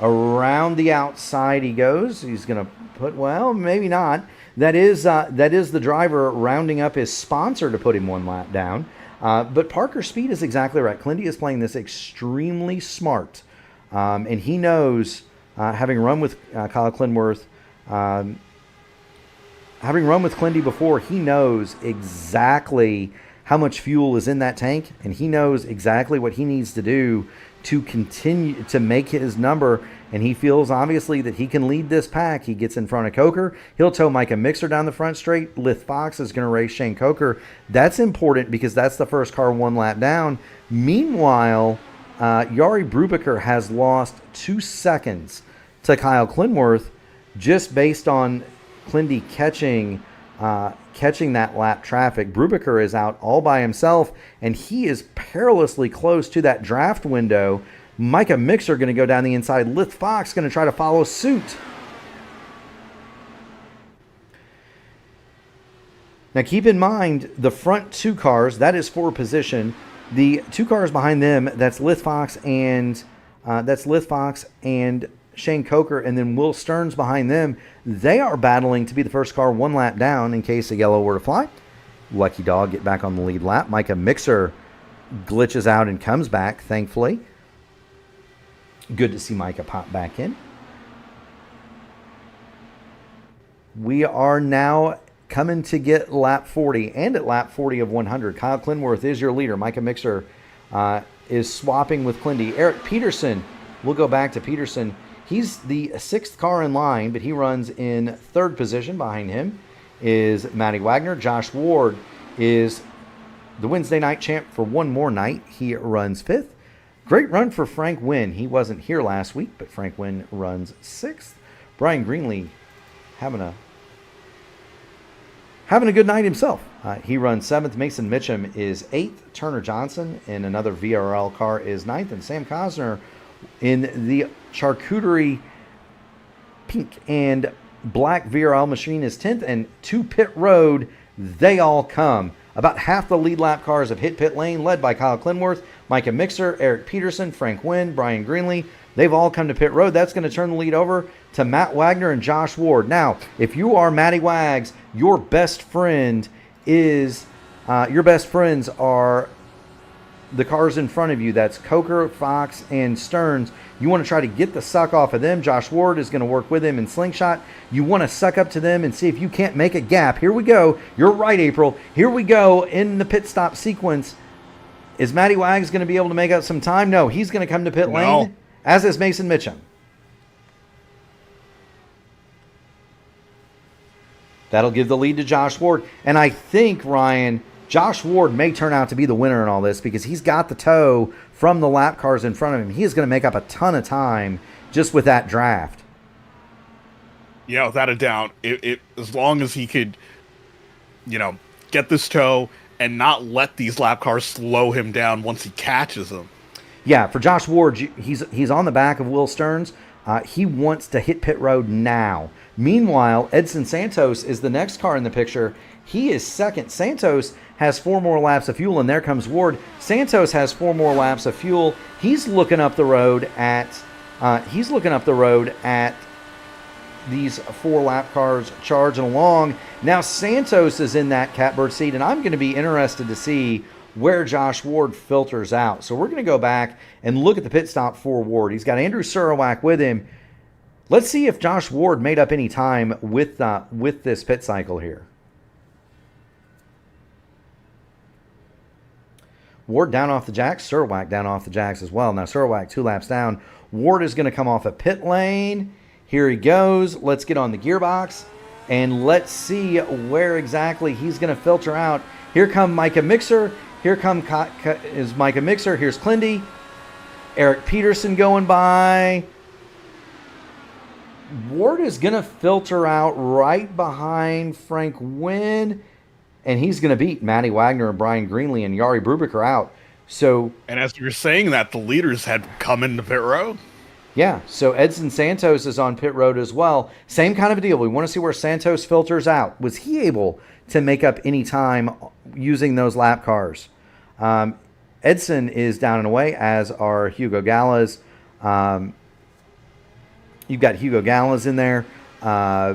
Around the outside he goes. He's going to put, well, maybe not. That is the driver rounding up his sponsor to put him 1 lap down. But Parker Speed is exactly right. Clindy is playing this extremely smart. And he knows, having run with Kyle Clintworth, having run with Clindy before, he knows exactly how much fuel is in that tank, and he knows exactly what he needs to do to continue to make his number, and he feels obviously that he can lead this pack. He gets in front of Coker. He'll tow Micah Mixer down the front straight. Lith Fox is going to race Shane Coker. That's important because that's the first car 1 lap down. Meanwhile, Jari Brubaker has lost 2 seconds to Kyle Clintworth just based on Clindy catching that lap traffic. Brubaker is out all by himself, and he is perilously close to that draft window. Micah Mixer going to go down the inside. Lith Fox going to try to follow suit. Now keep in mind, the front 2 cars, that is for position. The 2 cars behind them, that's Lith Fox and Shane Coker, and then Will Stearns behind them. They are battling to be the first car 1 lap down in case a yellow were to fly. Lucky Dog get back on the lead lap. Micah Mixer glitches out and comes back, thankfully. Good to see Micah pop back in. We are now coming to get lap 40, and at lap 40 of 100. Kyle Clintworth is your leader. Micah Mixer is swapping with Clindy. Eric Peterson, we'll go back to Peterson. He's the 6th car in line, but he runs in 3rd position. Behind him is Matty Wagner. Josh Ward is the Wednesday night champ for 1 more night. He runs 5th. Great run for Frank Wynn. He wasn't here last week, but Frank Wynn runs 6th. Brian Greenlee having having a good night himself. He runs 7th. Mason Mitchum is 8th. Turner Johnson in another VRL car is 9th. And Sam Cosner in the charcuterie pink and black VRL machine is 10th. And to pit road, they all come. About half the lead lap cars have hit pit lane, led by Kyle Clintworth, Micah Mixer, Eric Peterson, Frank Wynn, Brian Greenlee. They've all come to pit road. That's going to turn the lead over to Matt Wagner and Josh Ward. Now, if you are Matty Wags, your best friends are the cars in front of you. That's Coker, Fox, and Stearns. You want to try to get the suck off of them. Josh Ward is going to work with him in slingshot. You want to suck up to them and see if you can't make a gap. Here we go. You're right, April. Here we go in the pit stop sequence. Is Matty Wags going to be able to make up some time? No, he's going to come to pit lane, as is Mason Mitchum. That'll give the lead to Josh Ward. And I think, Ryan, Josh Ward may turn out to be the winner in all this because he's got the tow from the lap cars in front of him. He is going to make up a ton of time just with that draft. Yeah, without a doubt. As long as he could, get this tow and not let these lap cars slow him down once he catches them. Yeah, for Josh Ward, he's on the back of Will Stearns. He wants to hit pit road now. Meanwhile, Edson Santos is the next car in the picture. He is second. Santos has 4 more laps of fuel, and there comes Ward. Santos has 4 more laps of fuel. He's looking up the road at these 4 lap cars charging along. Now Santos is in that catbird seat, and I'm going to be interested to see where Josh Ward filters out. So we're going to go back and look at the pit stop for Ward. He's got Andrew Surowac with him. Let's see if Josh Ward made up any time with this pit cycle here. Ward down off the jacks. Surowac down off the jacks as well. Now Surowac 2 laps down. Ward is going to come off a pit lane. Here he goes. Let's get on the gearbox and let's see where exactly he's going to filter out. Here come Micah Mixer. Here is Micah Mixer. Here's Clindy. Eric Peterson going by. Ward is going to filter out right behind Frank Wynn, and he's going to beat Matty Wagner and Brian Greenlee, and Jari Brubaker out. And as you're saying that, the leaders had come into pit road. Yeah, so Edson Santos is on pit road as well. Same kind of a deal. We want to see where Santos filters out. Was he able to make up any time using those lap cars? Edson is down and away, as are Hugo Gallas. You've got Hugo Gallas in there.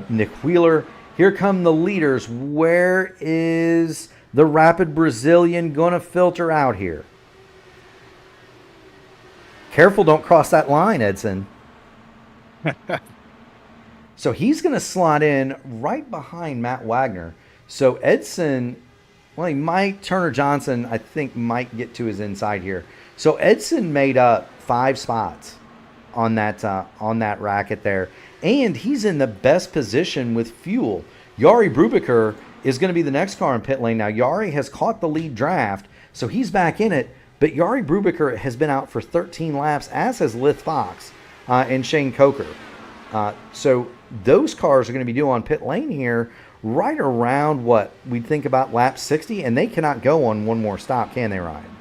Nick Wheeler. Here come the leaders. Where is the rapid Brazilian going to filter out here? Careful, don't cross that line, Edson. So he's going to slot in right behind Matt Wagner. So Edson, Turner Johnson, I think, might get to his inside here. So Edson made up 5 spots on that racket there. And he's in the best position with fuel. Jari Brubaker is going to be the next car in pit lane. Now, Jari has caught the lead draft, so he's back in it. But Jari Brubaker has been out for 13 laps, as has Lith Fox and Shane Coker. So those cars are going to be due on pit lane here right around what we'd think about lap 60, and they cannot go on one more stop, can they, Ryan?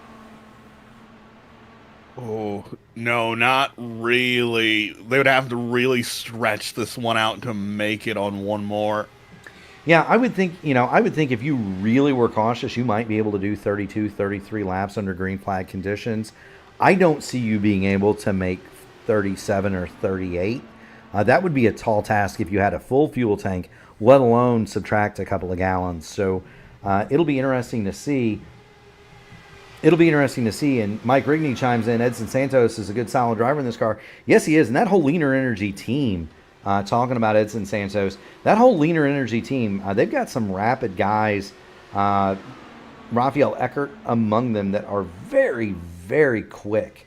Oh, no, not really. They would have to really stretch this one out to make it on one more. Yeah, I would think if you really were cautious, you might be able to do 32, 33 laps under green flag conditions. I don't see you being able to make 37 or 38. That would be a tall task if you had a full fuel tank, let alone subtract a couple of gallons. So it'll be interesting to see. And Mike Rigney chimes in, Edson Santos is a good, solid driver in this car. Yes, he is. And that whole Leaner Energy team, talking about Edson Santos, that whole Leaner Energy team, they've got some rapid guys, Rafael Eckert among them, that are very, very quick.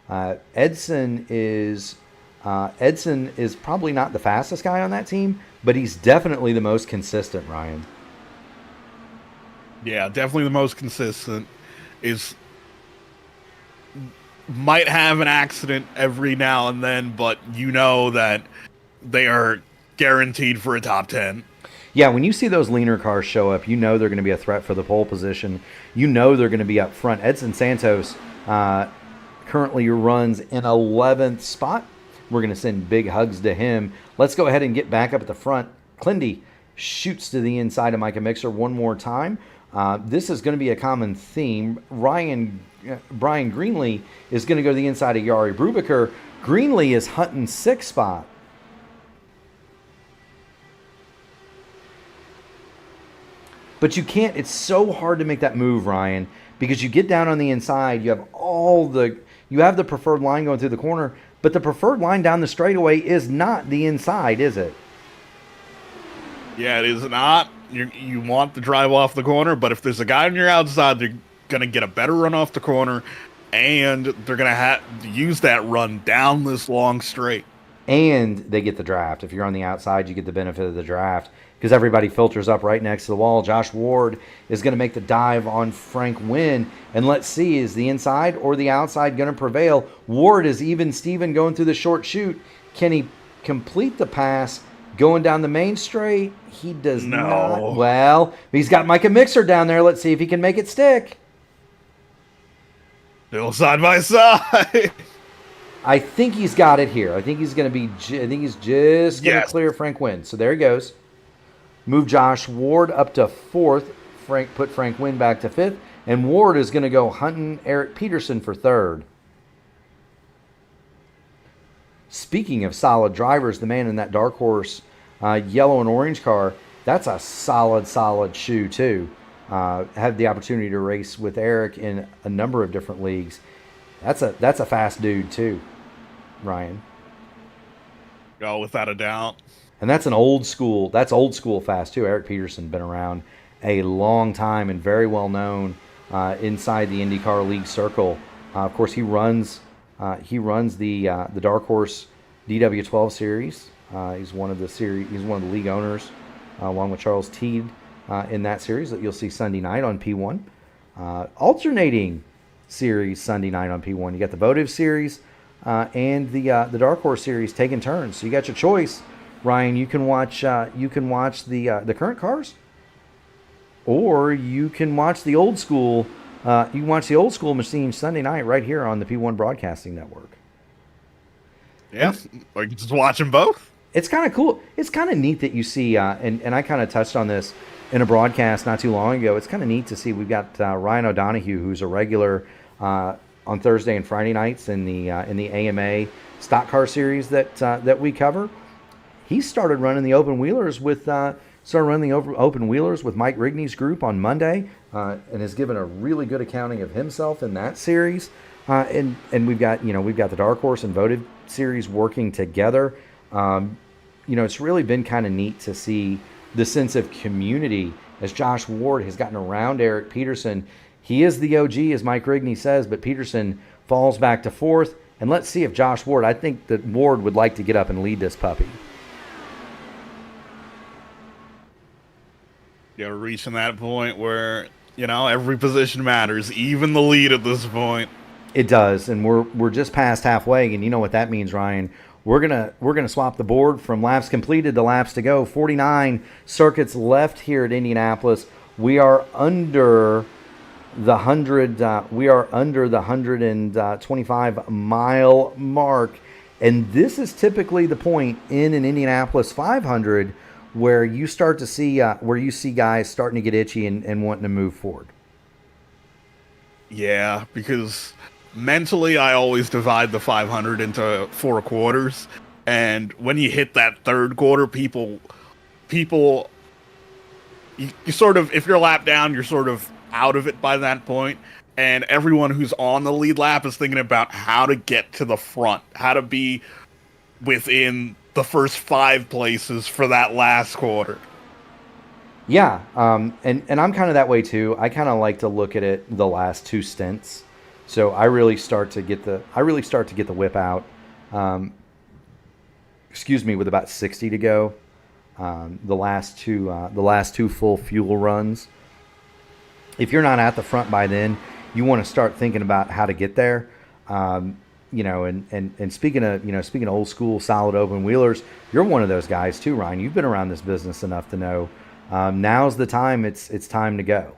Edson is probably not the fastest guy on that team, but he's definitely the most consistent, Ryan. Yeah, definitely the most consistent. Might have an accident every now and then, but you know that they are guaranteed for a top 10. Yeah, when you see those leaner cars show up, you know they're going to be a threat for the pole position. You know they're going to be up front. Edson Santos currently runs in 11th spot. We're going to send big hugs to him. Let's go ahead and get back up at the front. Clindy shoots to the inside of Micah Mixer one more time. This is going to be a common theme. Brian Greenlee is going to go to the inside of Yari Brubaker. Greenlee is hunting 6th spot. But you can't, it's so hard to make that move, Ryan, because you get down on the inside, you have the preferred line going through the corner, but the preferred line down the straightaway is not the inside, is it? Yeah, it is not. You want to drive off the corner, but if there's a guy on your outside, they're going to get a better run off the corner, and they're going to have to use that run down this long straight. And they get the draft. If you're on the outside, you get the benefit of the draft because everybody filters up right next to the wall. Josh Ward is going to make the dive on Frank Wynn. And let's see, is the inside or the outside going to prevail? Ward is even Steven going through the short chute. Can he complete the pass going down the main straight? He does not. Well, he's got Micah Mixer down there. Let's see if he can make it stick. Still side by side. I think he's got it here. I think he's going to be. I think he's just going to clear Frank Wynn. So there he goes. Move Josh Ward up to 4th. Put Frank Wynn back to 5th. And Ward is going to go hunting Eric Peterson for 3rd. Speaking of solid drivers, the man in that dark horse yellow and orange car, that's a solid shoe too. Had the opportunity to race with Eric in a number of different leagues. That's a fast dude too, Ryan. Oh, without a doubt. And that's old school fast too. Eric Peterson been around a long time and very well known inside the IndyCar League circle. Of course, he runs the Dark Horse DW12 series. He's one of the league owners, along with Charles Teed, in that series that you'll see Sunday night on P1. Alternating series Sunday night on P1. You got the Votive series and the Dark Horse series taking turns. So you got your choice, Ryan. You can watch the current cars, or you can watch the old school. You can watch the old school machine Sunday night right here on the P1 Broadcasting Network. Yeah, or you can just watch them both. It's kind of cool. It's kind of neat that you see, and I kind of touched on this in a broadcast not too long ago. It's kind of neat to see we've got Ryan O'Donohue, who's a regular on Thursday and Friday nights in the AMA stock car series that we cover. He started running the open wheelers with Mike Rigney's group on Monday, and has given a really good accounting of himself in that series. And we've got the Dark Horse and Votive series working together. It's really been kind of neat to see the sense of community as Josh Ward has gotten around Eric Peterson. He is the OG, as Mike Rigney says, but Peterson falls back to 4th. And let's see if Josh Ward, I think that Ward would like to get up and lead this puppy. Yeah, we're reaching that point where, every position matters, even the lead at this point. It does, and we're just past halfway, and you know what that means, Ryan. We're gonna swap the board from laps completed to laps to go. 49 circuits left here at Indianapolis. We are under the 125 mile mark, and this is typically the point in an Indianapolis 500 where you start to see guys starting to get itchy and wanting to move forward. Yeah, because mentally I always divide the 500 into 4 quarters, and when you hit that 3rd quarter, people you sort of, if you're a lap down, you're sort of out of it by that point, and everyone who's on the lead lap is thinking about how to get to the front, how to be within the first 5 places for that last quarter. Yeah, and I'm kind of that way too. I kind of like to look at it the last 2 stints. So I really start to get the whip out. With about 60 to go. The last two full fuel runs. If you're not at the front by then, you want to start thinking about how to get there. And speaking of old school solid open wheelers, you're one of those guys too, Ryan. You've been around this business enough to know Now's the time. It's time to go.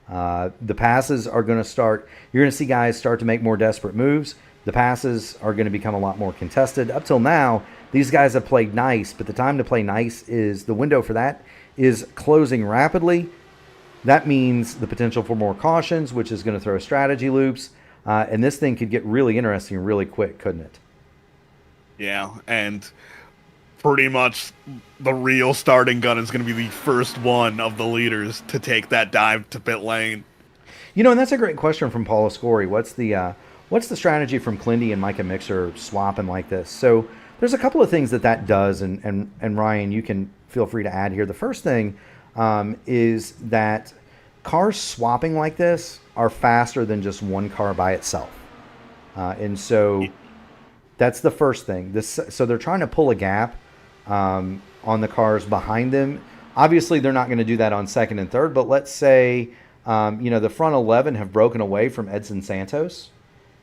The passes are going to start. You're going to see guys start to make more desperate moves. The passes are going to become a lot more contested. Up till now, these guys have played nice, but the time to play nice is the window for that is closing rapidly. That means the potential for more cautions, which is going to throw strategy loops. And this thing could get really interesting really quick, couldn't it? Yeah, and pretty much the real starting gun is going to be the first one of the leaders to take that dive to pit lane. You know, and that's a great question from Paul Ascori. What's the strategy from Clindy and Micah Mixer swapping like this? So there's a couple of things that does, and Ryan, you can feel free to add here. The first thing is that cars swapping like this are faster than just one car by itself. And so that's the first thing. So they're trying to pull a gap on the cars behind them. Obviously, they're not going to do that on second and third, but let's say, the front 11 have broken away from Edson Santos.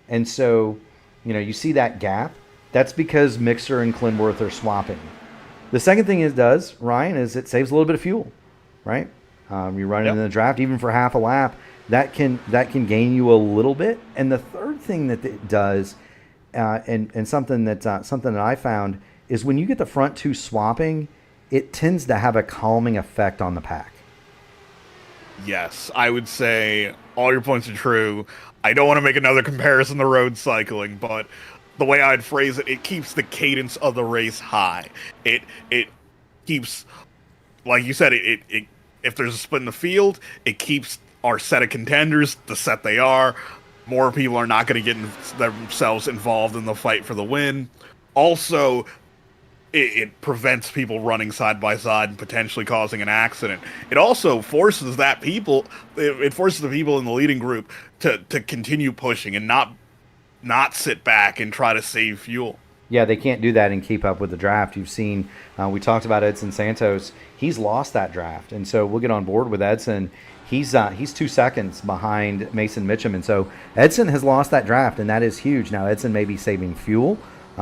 And so, you see that gap. That's because Mixer and Clintworth are swapping. The second thing it does, Ryan, is it saves a little bit of fuel, right? You run in the draft, even for half a lap, that can gain you a little bit. And the third thing that it does, and something that I found, is when you get the front two swapping, it tends to have a calming effect on the pack. Yes, I would say all your points are true. I don't want to make another comparison to road cycling, but the way I'd phrase it, it keeps the cadence of the race high. It keeps, like you said, it if there's a split in the field, it keeps our set of contenders the set they are. More people are not going to get themselves involved in the fight for the win. Also, it prevents people running side by side and potentially causing an accident. It also forces the people in the leading group to continue pushing and not sit back and try to save fuel. Yeah, they can't do that and keep up with the draft. You've seen, we talked about Edson Santos. He's lost that draft, and so we'll get on board with Edson. He's 2 seconds behind Mason Mitchum, and so Edson has lost that draft, and that is huge. Now Edson may be saving fuel.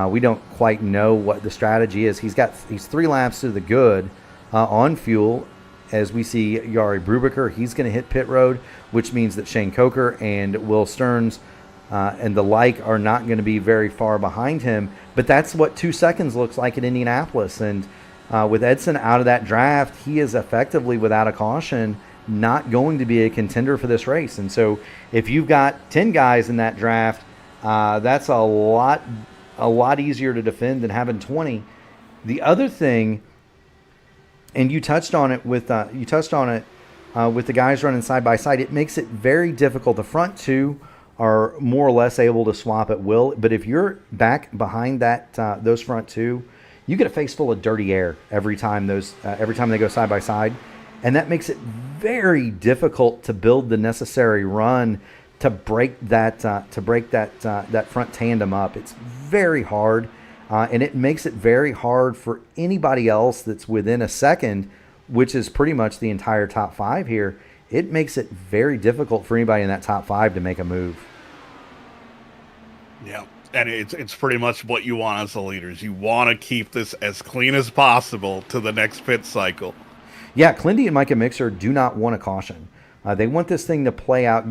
We don't quite know what the strategy is. He's 3 laps to the good on fuel. As we see Jari Brubaker, he's going to hit pit road, which means that Shane Coker and Will Stearns and the like are not going to be very far behind him. But that's what 2 seconds looks like at Indianapolis. And with Edson out of that draft, he is effectively, without a caution, not going to be a contender for this race. And so if you've got 10 guys in that draft, that's a lot easier to defend than having 20. The other thing, and you touched on it with the guys running side by side, it makes it very difficult. The front two are more or less able to swap at will, but if you're back behind those front two, you get a face full of dirty air every time they go side by side, and that makes it very difficult to build the necessary run to break that front tandem up. It's very hard, and it makes it very hard for anybody else that's within a second, which is pretty much the entire top 5 here. It makes it very difficult for anybody in that top 5 to make a move. Yeah, and it's pretty much what you want as the leaders. You want to keep this as clean as possible to the next pit cycle. Yeah, Clindy and Micah Mixer do not want a caution. They want this thing to play out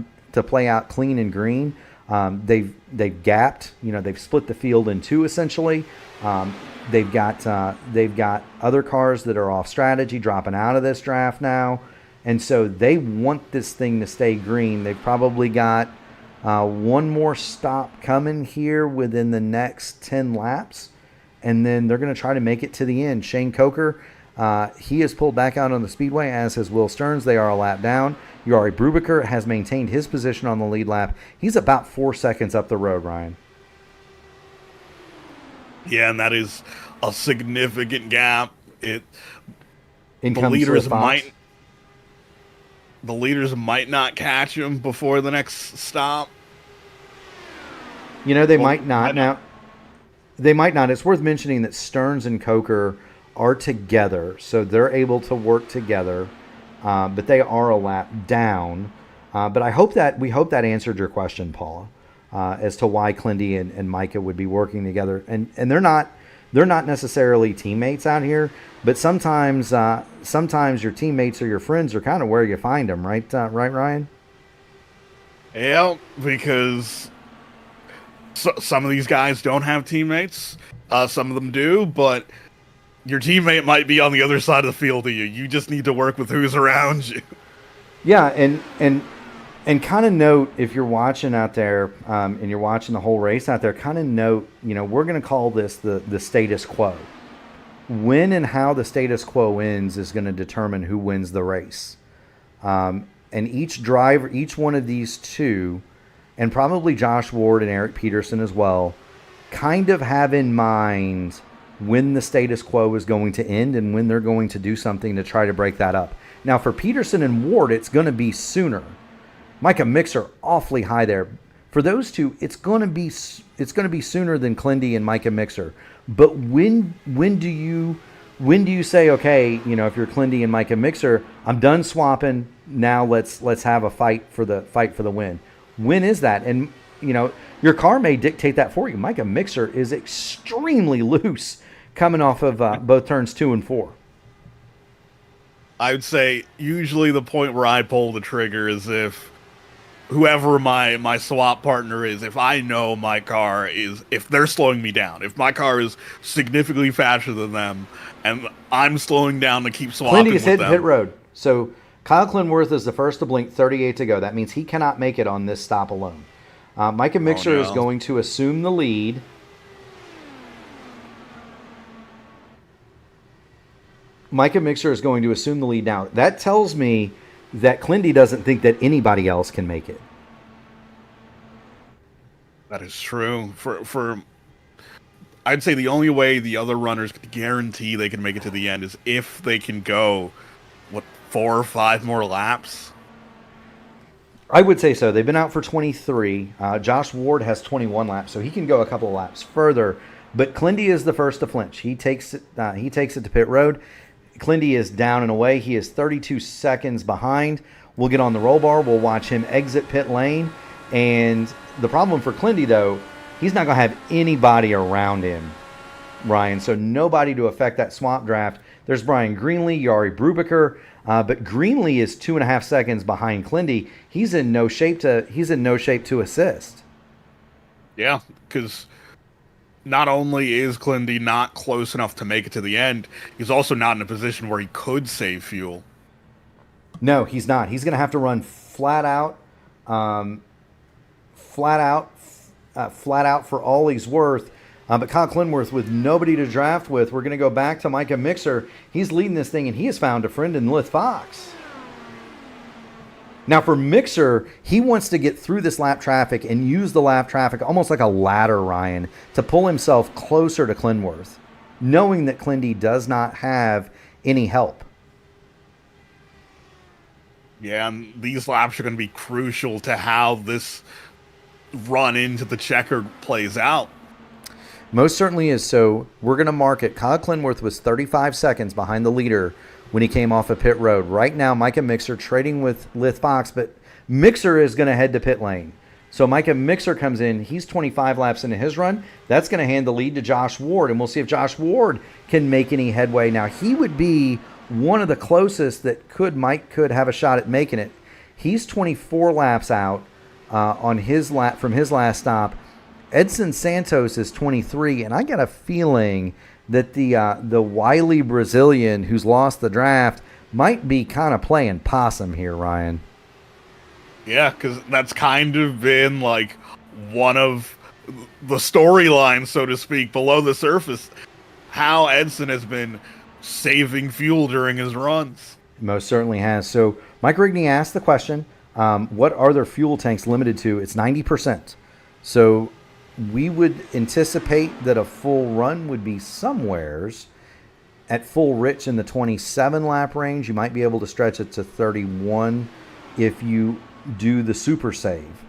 clean and green. They've gapped. They've split the field in two essentially. They've got other cars that are off strategy dropping out of this draft now, and so they want this thing to stay green. They've probably got one more stop coming here within the next 10 laps, and then they're going to try to make it to the end. Shane Coker, he has pulled back out on the speedway, as has Will Stearns. They are a lap down. Jari Brubaker has maintained his position on the lead lap. He's about 4 seconds up the road, Ryan. Yeah, and that is a significant gap. The leaders might not catch him before the next stop. They might not. Now, they might not. It's worth mentioning that Stearns and Coker are together, so they're able to work together. But they are a lap down. But we hope that answered your question, Paula, as to why Clindy and Micah would be working together. And they're not they're not necessarily teammates out here, but sometimes your teammates or your friends are kind of where you find them, right? Right, Ryan? Yeah, because some of these guys don't have teammates. Some of them do, but your teammate might be on the other side of the field of you. You just need to work with who's around you. Yeah, and kind of note, if you're watching out there and you're watching the whole race out there, kind of note, we're going to call this the status quo. When and how the status quo ends is going to determine who wins the race. And each driver, each one of these two, and probably Josh Ward and Eric Peterson as well, kind of have in mind when the status quo is going to end and when they're going to do something to try to break that up. Now, for Peterson and Ward, it's going to be sooner. Micah Mixer awfully high there. For those two, it's going to be sooner than Clindy and Micah Mixer. But when do you say, okay, if you're Clindy and Micah Mixer, I'm done swapping. Now let's have a fight for the win. When is that? And your car may dictate that for you. Micah Mixer is extremely loose coming off of both turns 2 and 4. I would say usually the point where I pull the trigger is if whoever my swap partner is, if I know my car is, if they're slowing me down, if my car is significantly faster than them, and I'm slowing down to keep swapping Clindy is with hitting them. pit road. So Kyle Clintworth is the first to blink, 38 to go. That means he cannot make it on this stop alone. Micah Mixer is going to assume the lead. Micah Mixer is going to assume the lead now. That tells me that Clindy doesn't think that anybody else can make it. That is true. For I'd say the only way the other runners could guarantee they can make it to the end is if they can go, 4 or 5 more laps? I would say so. They've been out for 23. Josh Ward has 21 laps, so he can go a couple of laps further. But Clindy is the first to flinch. He takes it to pit road. Clindy is down and away. He is 32 seconds behind. We'll get on the roll bar. We'll watch him exit pit lane. And the problem for Clindy, though, he's not going to have anybody around him, Ryan. So nobody to affect that swap draft. There's Brian Greenlee, Yari Brubaker, but Greenlee is 2.5 seconds behind Clindy. He's in no shape to assist. Yeah, because not only is Clindy not close enough to make it to the end, he's also not in a position where he could save fuel. No, he's not. He's going to have to run flat out for all he's worth. But Kyle Clintworth, with nobody to draft with, we're going to go back to Micah Mixer. He's leading this thing, and he has found a friend in Lith Fox. Now, for Mixer, he wants to get through this lap traffic and use the lap traffic almost like a ladder, Ryan, to pull himself closer to Clintworth, knowing that Clindy does not have any help. Yeah, and these laps are going to be crucial to how this run into the checker plays out. Most certainly is. So we're going to mark it. Kyle Clintworth was 35 seconds behind the leader when he came off of pit road. Right now, Micah Mixer trading with Lith Fox, but Mixer is going to head to pit lane. So Micah Mixer comes in. He's 25 laps into his run. That's going to hand the lead to Josh Ward, and we'll see if Josh Ward can make any headway. Now, he would be one of the closest that could have a shot at making it. He's 24 laps out on his lap from his last stop. Edson Santos is 23, and I got a feeling that the wily Brazilian who's lost the draft might be kind of playing possum here, Ryan. Yeah, because that's kind of been like one of the storylines, so to speak, below the surface. How Edson has been saving fuel during his runs. Most certainly has. So Mike Rigney asked the question, what are their fuel tanks limited to? It's 90%. So we would anticipate that a full run would be somewheres at full rich in the 27 lap range. You might be able to stretch it to 31 if you do the super save.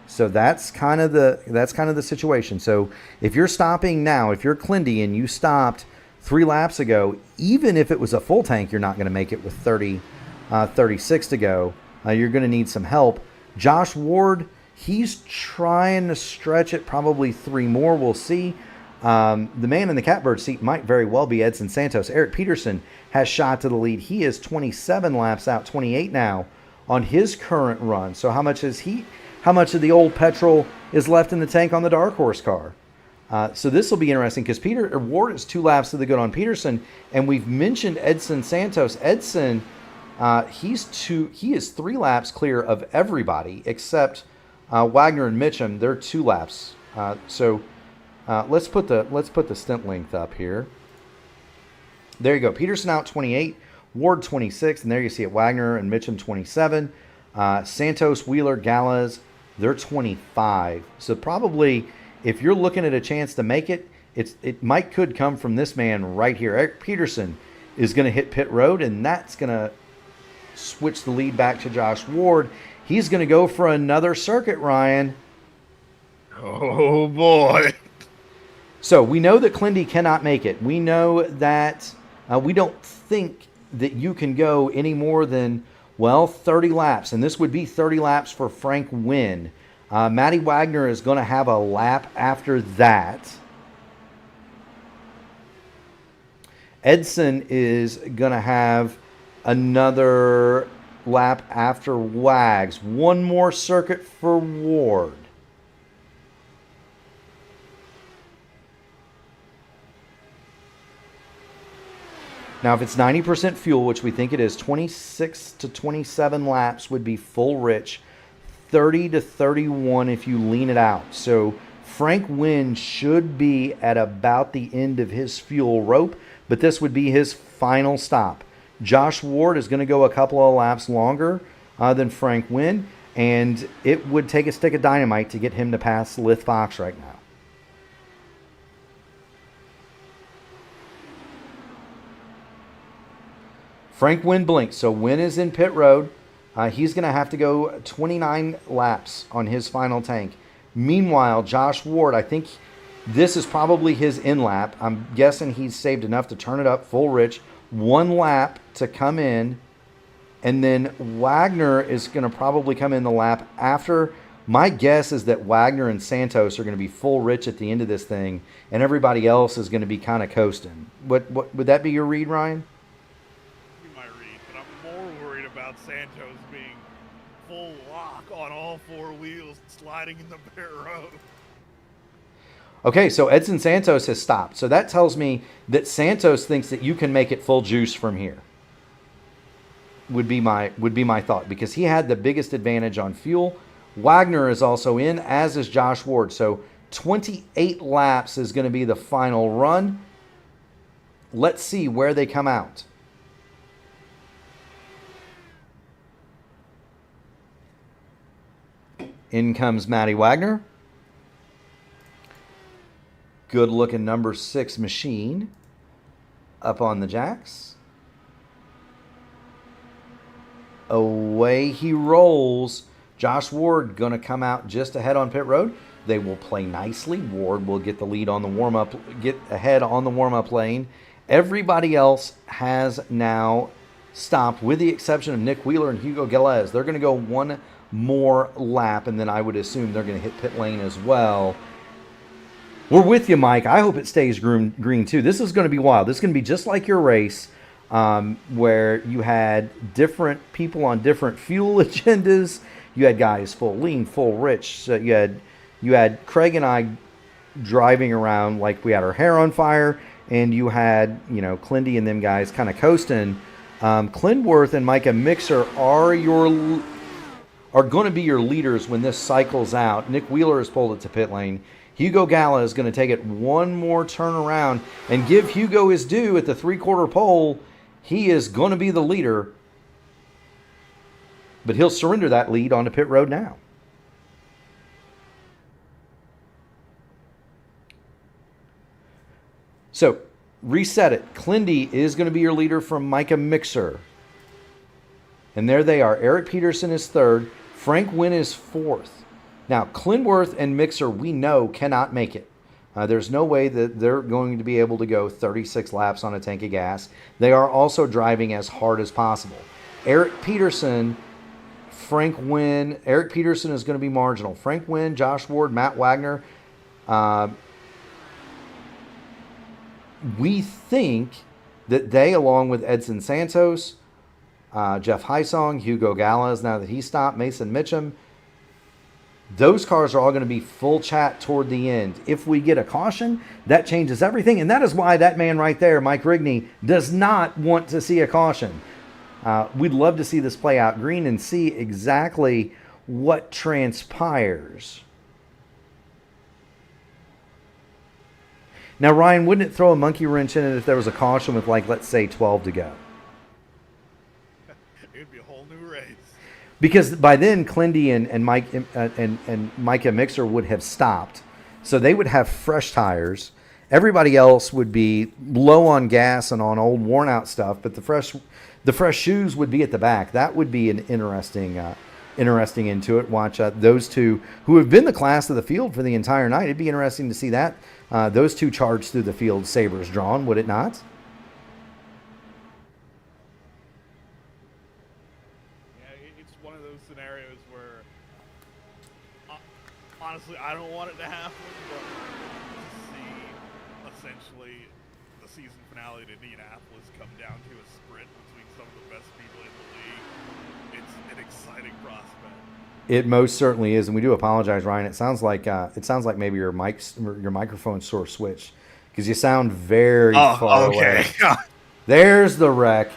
So that's kind of the situation. So if you're stopping now, if you're Clindy and you stopped 3 laps ago, even if it was a full tank, you're not going to make it with 36 to go. You're going to need some help. Josh Ward, he's trying to stretch it, probably 3 more. We'll see. The man in the catbird seat might very well be Edson Santos. Eric Peterson has shot to the lead. He is 27 laps out, 28 now on his current run. So how much of the old petrol is left in the tank on the Dark Horse car? So this will be interesting because Ward is 2 laps to the good on Peterson, and we've mentioned Edson Santos. Edson, he is 3 laps clear of everybody except Wagner and Mitchum. They're 2 laps. Let's put the stint length up here. There you go. Peterson out 28, Ward 26, and there you see it. Wagner and Mitchum 27. Santos, Wheeler, Gallas, they're 25. So probably, if you're looking at a chance to make it, it could come from this man right here. Eric Peterson is going to hit pit road, and that's going to switch the lead back to Josh Ward. He's going to go for another circuit, Ryan. Oh, boy. So we know that Clindy cannot make it. We know that we don't think that you can go any more than, 30 laps. And this would be 30 laps for Frank Wynn. Matty Wagner is going to have a lap after that. Edson is going to have another lap after Wags. One more circuit for Ward. Now, if it's 90% fuel, which we think it is, 26 to 27 laps would be full rich. 30 to 31 if you lean it out. So Frank Wynn should be at about the end of his fuel rope, but this would be his final stop. Josh Ward is going to go a couple of laps longer than Frank Wynn, and it would take a stick of dynamite to get him to pass Lith Fox right now. Frank Wynn blinks, so Wynn is in pit road. He's going to have to go 29 laps on his final tank. Meanwhile, Josh Ward, I think this is probably his in lap. I'm guessing he's saved enough to turn it up full rich. 1 lap to come in, and then Wagner is going to probably come in the lap after. My guess is that Wagner and Santos are going to be full rich at the end of this thing, and everybody else is going to be kind of coasting. What would that be your read, Ryan? Santos being full lock on all 4 wheels, sliding in the pit road. Okay, so Edson Santos has stopped. So that tells me that Santos thinks that you can make it full juice from here. Would be my thought, because he had the biggest advantage on fuel. Wagner is also in, as is Josh Ward. So 28 laps is going to be the final run. Let's see where they come out. In comes Matty Wagner. Good looking number 6 machine up on the jacks. Away he rolls. Josh Ward going to come out just ahead on pit road. They will play nicely. Ward will get the lead on the warm-up, get ahead on the warm-up lane. Everybody else has now stopped, with the exception of Nick Wheeler and Hugo Galez. They're going to go 1 more lap, and then I would assume they're going to hit pit lane as well. We're with you, Mike. I hope it stays green too. This is going to be wild. This is going to be just like your race, where you had different people on different fuel agendas. You had guys full lean, full rich. So you had Craig and I driving around like we had our hair on fire, and you had Clindy and them guys kind of coasting. Clintworth and Micah Mixer are going to be your leaders when this cycles out. Nick Wheeler has pulled it to pit lane. Hugo Gala is going to take it 1 more turn around and give Hugo his due at the 3/4 pole. He is going to be the leader, but he'll surrender that lead onto pit road now. So, reset it. Clindy is going to be your leader from Micah Mixer. And there they are. Eric Peterson is 3rd. Frank Wynn is 4th. Now, Clintworth and Mixer, we know, cannot make it. There's no way that they're going to be able to go 36 laps on a tank of gas. They are also driving as hard as possible. Eric Peterson, Frank Wynn. Eric Peterson is going to be marginal. Frank Wynn, Josh Ward, Matt Wagner. we think that they, along with Edson Santos, Jeff Heisong, Hugo Gallas, now that he stopped, Mason Mitchum, those cars are all going to be full chat toward the end. If we get a caution, that changes everything. And that is why that man right there, Mike Rigney, does not want to see a caution. We'd love to see this play out green and see exactly what transpires. Now, Ryan, wouldn't it throw a monkey wrench in it if there was a caution with, like, let's say 12 to go? It'd be a whole new race. Because by then, Clindy and Mike and Micah Mixer would have stopped, so they would have fresh tires. Everybody else would be low on gas and on old, worn-out stuff, but the fresh shoes would be at the back. That would be an interesting into it. Watch those two who have been the class of the field for the entire night. It'd be interesting to see that those two charge through the field, sabers drawn, would it not? Scenarios where honestly I don't want it to happen, but to see essentially the season finale at Indianapolis come down to a sprint between some of the best people in the league, it's an exciting prospect. It most certainly is, and we do apologize, Ryan. It sounds like maybe your microphone sort of switched because you sound very far away. There's the wreck.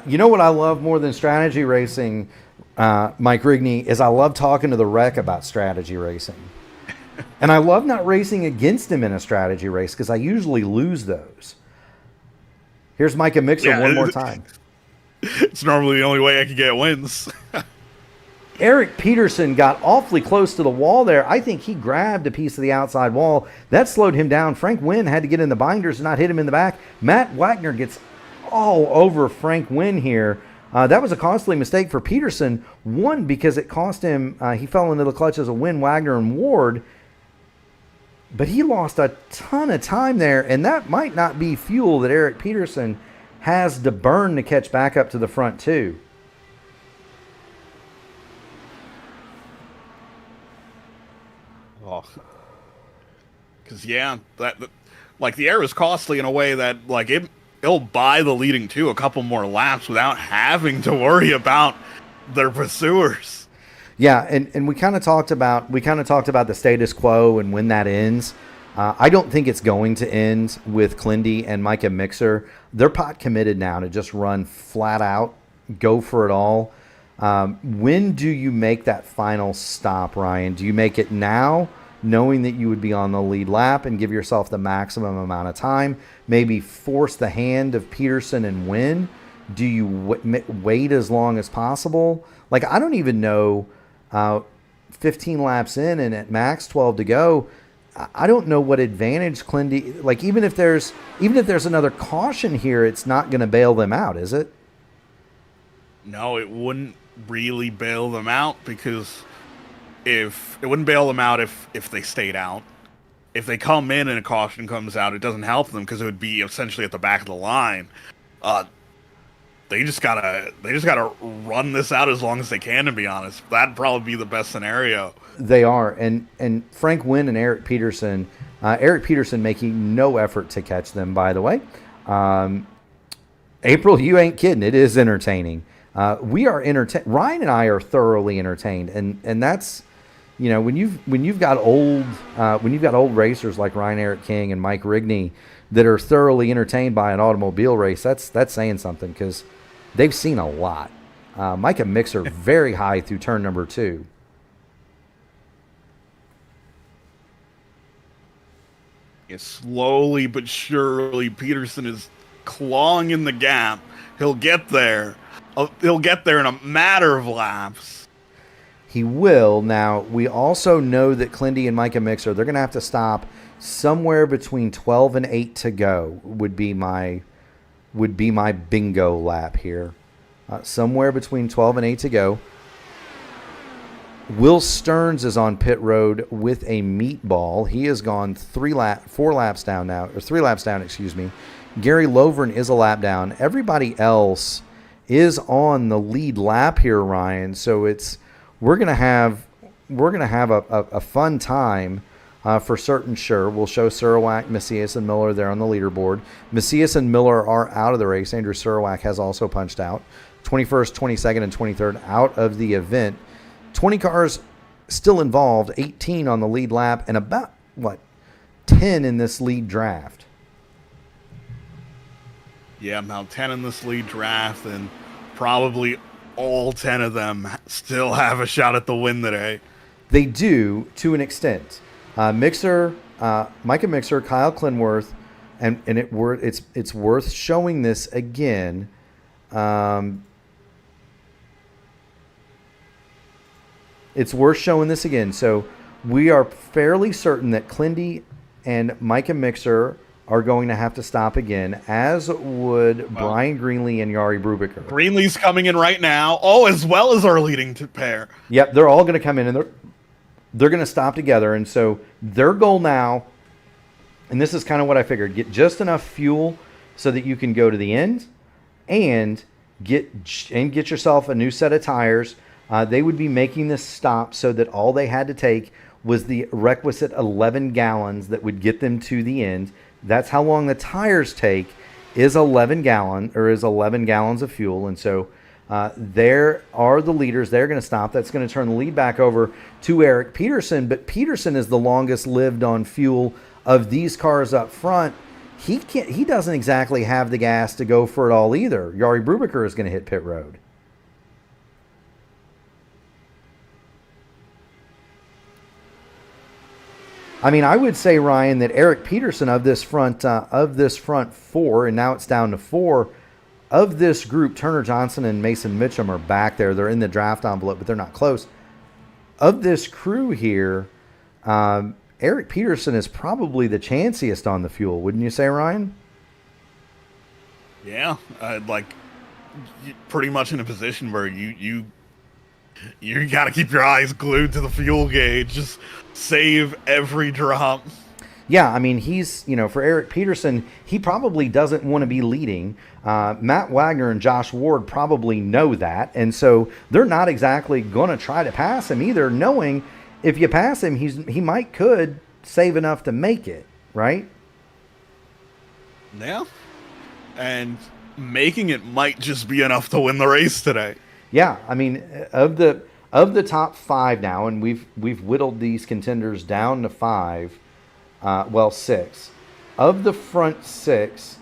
You know what I love more than strategy racing, Mike Rigney, is I love talking to the wreck about strategy racing. And I love not racing against him in a strategy race because I usually lose those. Here's Micah Mixer one more time. It's normally the only way I can get wins. Eric Peterson got awfully close to the wall there. I think he grabbed a piece of the outside wall. That slowed him down. Frank Wynn had to get in the binders and not hit him in the back. Matt Wagner gets all over Frank Wynn here. That was a costly mistake for Peterson. One, because it cost him, he fell into the clutches of Wynn, Wagner, and Ward. But he lost a ton of time there, and that might not be fuel that Eric Peterson has to burn to catch back up to the front, too. Oh. Because, like, the air is costly in a way that, like, it'll buy the leading two a couple more laps without having to worry about their pursuers. Yeah, and we kind of talked about the status quo and when that ends. I don't think it's going to end with Clindy and Micah Mixer. They're pot committed now to just run flat out, go for it all. When do you make that final stop, Ryan? Do you make it now, knowing that you would be on the lead lap and give yourself the maximum amount of time? Maybe force the hand of Peterson and win? Do you wait as long as possible? Like, I don't even know, 15 laps in and at max 12 to go, I don't know what advantage Clindy, like, even if there's another caution here, it's not going to bail them out, is it? No, it wouldn't really bail them out, because if it wouldn't bail them out if they stayed out. If they come in and a caution comes out, it doesn't help them because it would be essentially at the back of the line. They just gotta run this out as long as they can, to be honest. That'd probably be the best scenario. They are, and Frank Wynn and Eric Peterson making no effort to catch them, by the way. April, you ain't kidding. It is entertaining. We are entertained. Ryan and I are thoroughly entertained, and that's, you know, when you've got old racers like Ryan Eric King and Mike Rigney that are thoroughly entertained by an automobile race, that's saying something, because they've seen a lot. Micah Mixer very high through turn number 2. Yeah, slowly but surely, Peterson is clawing in the gap. He'll get there. He'll get there in a matter of laps. He will. Now, we also know that Clindy and Micah Mixer, they're going to have to stop somewhere between 12 and 8 to go, would be my bingo lap here. Somewhere between 12 and 8 to go. Will Stearns is on pit road with a meatball. He has gone 4 laps down now, or 3 laps down, excuse me. Gary Lovern is a lap down. Everybody else is on the lead lap here, Ryan. So we're gonna have a fun time for certain sure. We'll show Surawak, Macias, and Miller there on the leaderboard. Macias and Miller are out of the race. Andrew Surawak has also punched out. 21st, 22nd, and 23rd out of the event. 20 cars still involved, 18 on the lead lap, and about, 10 in this lead draft. Yeah, now 10 in this lead draft, and probably all 10 of them still have a shot at the win today. They do, to an extent. Mixer, Micah Mixer, Kyle Clintworth, and it's worth showing this again. It's worth showing this again. So we are fairly certain that Clindy and Micah Mixer are going to have to stop again, as would Brian Greenlee and Yari Brubaker. Greenlee's coming in right now. Oh, as well as our leading pair. Yep, they're all going to come in, and they're going to stop together. And so their goal now, and this is kind of what I figured, get just enough fuel so that you can go to the end and get yourself a new set of tires. They would be making this stop so that all they had to take was the requisite 11 gallons that would get them to the end. That's how long the tires take, is 11 gallons of fuel. And so there are the leaders. They're going to stop. That's going to turn the lead back over to Eric Peterson. But Peterson is the longest lived on fuel of these cars up front. He doesn't exactly have the gas to go for it all either. Yari Brubaker is going to hit pit road. I mean, I would say, Ryan, that Eric Peterson of this front four, and now it's down to four, of this group, Turner Johnson and Mason Mitchum are back there. They're in the draft envelope, but they're not close. Of this crew here, Eric Peterson is probably the chanciest on the fuel, wouldn't you say, Ryan? Yeah, pretty much in a position where you got to keep your eyes glued to the fuel gauge. Just save every drop. Yeah, I mean, for Eric Peterson, he probably doesn't want to be leading. Matt Wagner and Josh Ward probably know that, and so they're not exactly going to try to pass him either, knowing if you pass him, he could save enough to make it, right? Yeah, and making it might just be enough to win the race today. Yeah, I mean, of the top five now, and we've whittled these contenders down to six. Of the front six,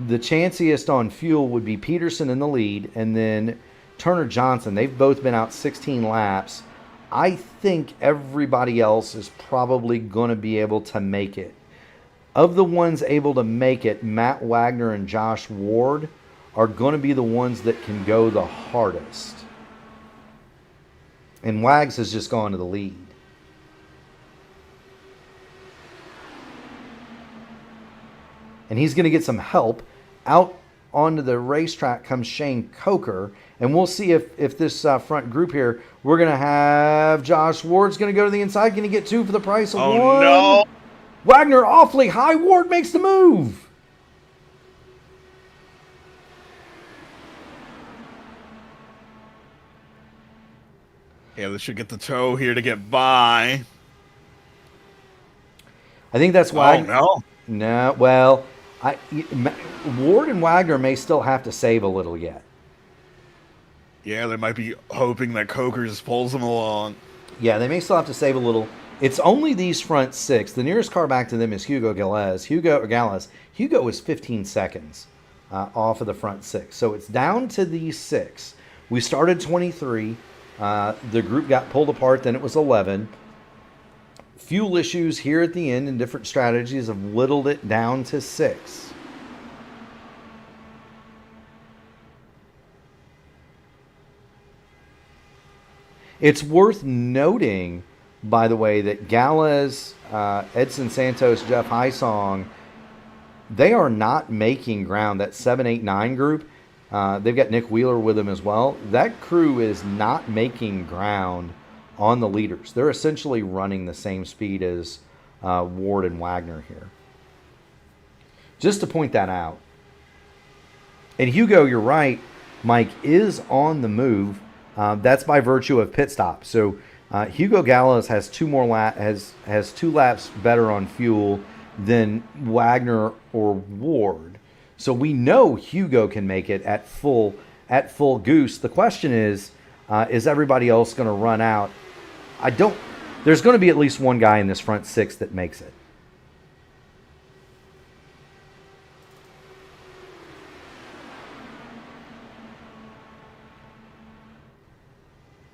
the chanciest on fuel would be Peterson in the lead, and then Turner Johnson. They've both been out 16 laps. I think everybody else is probably going to be able to make it. Of the ones able to make it, Matt Wagner and Josh Ward are going to be the ones that can go the hardest. And Wags has just gone to the lead. And he's going to get some help. Out onto the racetrack comes Shane Coker. And we'll see if this front group here, we're going to have Josh Ward's going to go to the inside. Going to get two for the price of one. Oh, no. Wagner awfully high. Ward makes the move. Yeah, they should get the toe here to get by. I think that's why. Oh, no. No, well, Ward and Wagner may still have to save a little yet. Yeah, they might be hoping that Coker just pulls them along. Yeah, they may still have to save a little. It's only these front six. The nearest car back to them is Hugo Galez. Hugo is 15 seconds off of the front six. So it's down to these six. We started 23. The group got pulled apart. Then it was 11. Fuel issues here at the end and different strategies have whittled it down to 6. It's worth noting, by the way, that Galez, Edson Santos, Jeff Hysong, they are not making ground. That 7, 8, 9 group, they've got Nick Wheeler with them as well. That crew is not making ground on the leaders. They're essentially running the same speed as Ward and Wagner here. Just to point that out. And Hugo, you're right, Mike, is on the move. That's by virtue of pit stop. So Hugo Gallows has has 2 laps better on fuel than Wagner or Ward. So we know Hugo can make it at full goose. The question is everybody else going to run out? There's going to be at least one guy in this front 6 that makes it.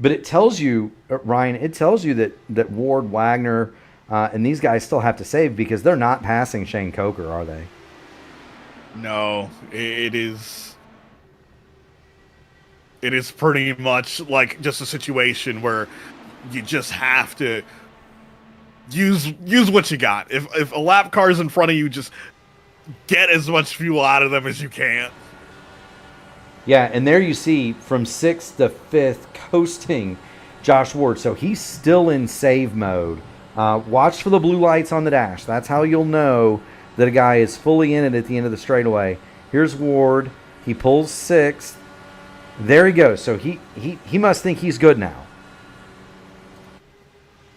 But it tells you, Ryan, that Ward, Wagner, and these guys still have to save because they're not passing Shane Coker, are they? No, it is pretty much like just a situation where you just have to use what you got. If a lap car is in front of you, just get as much fuel out of them as you can. Yeah, and there you see from 6th to 5th coasting Josh Ward. So he's still in save mode. Watch for the blue lights on the dash. That's how you'll know that a guy is fully in it at the end of the straightaway. Here's Ward. He pulls 6th. There he goes. So he must think he's good now.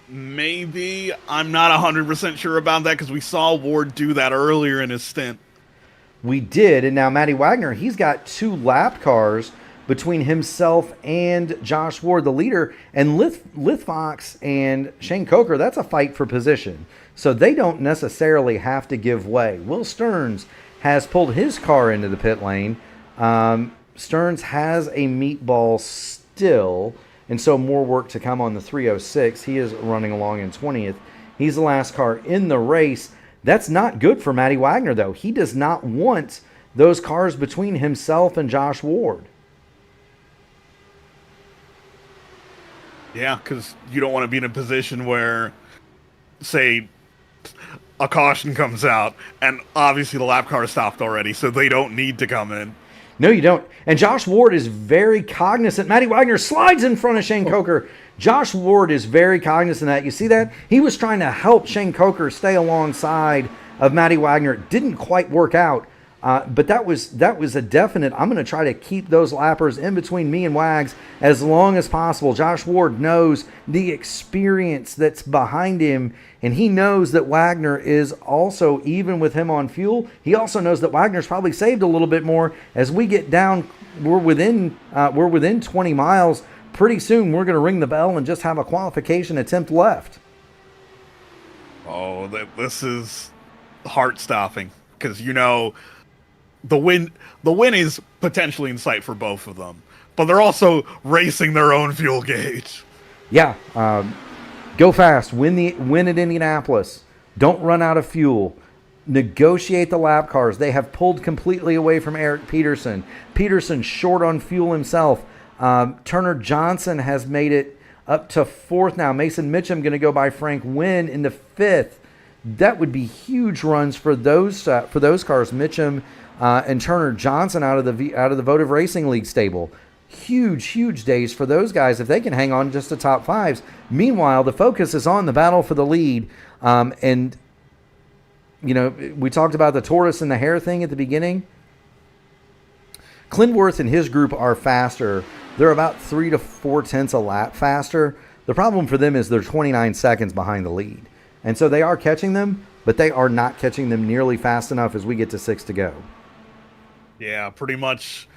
Maybe. I'm not 100% sure about that because we saw Ward do that earlier in his stint. We did, and now Matty Wagner, he's got 2 lap cars between himself and Josh Ward, the leader, and Lith Fox and Shane Coker, that's a fight for position. So they don't necessarily have to give way. Will Stearns has pulled his car into the pit lane. Stearns has a meatball still, and so more work to come on the 306. He is running along in 20th. He's the last car in the race. That's not good for Matty Wagner, though. He does not want those cars between himself and Josh Ward. Yeah, because you don't want to be in a position where, say, a caution comes out, and obviously the lap car stopped already, so they don't need to come in. No, you don't. And Josh Ward is very cognizant. Matty Wagner slides in front of Shane Coker. Josh Ward is very cognizant of that. You see that? He was trying to help Shane Coker stay alongside of Matty Wagner. It didn't quite work out, but that was a definite, I'm going to try to keep those lappers in between me and Wags as long as possible. Josh Ward knows the experience that's behind him, and he knows that Wagner is also, even with him on fuel, he also knows that Wagner's probably saved a little bit more. As we get down, we're within 20 miles. Pretty soon we're going to ring the bell and just have a qualification attempt left. Oh, this is heart-stopping because the win is potentially in sight for both of them, but they're also racing their own fuel gauge. Yeah, go fast. Win at Indianapolis. Don't run out of fuel. Negotiate the lap cars. They have pulled completely away from Eric Peterson. Peterson short on fuel himself. Turner Johnson has made it up to 4th now. Mason Mitchum going to go by Frank Wynn in the 5th. That would be huge runs for those cars. Mitchum and Turner Johnson out of the Votive Racing League stable. Huge days for those guys if they can hang on just to top 5s. Meanwhile, the focus is on the battle for the lead. And we talked about the tortoise and the hare thing at the beginning. Clintworth and his group are faster. They're about 3 to 4 tenths a lap faster. The problem for them is they're 29 seconds behind the lead. And so they are catching them, but they are not catching them nearly fast enough as we get to 6 to go. Yeah, pretty much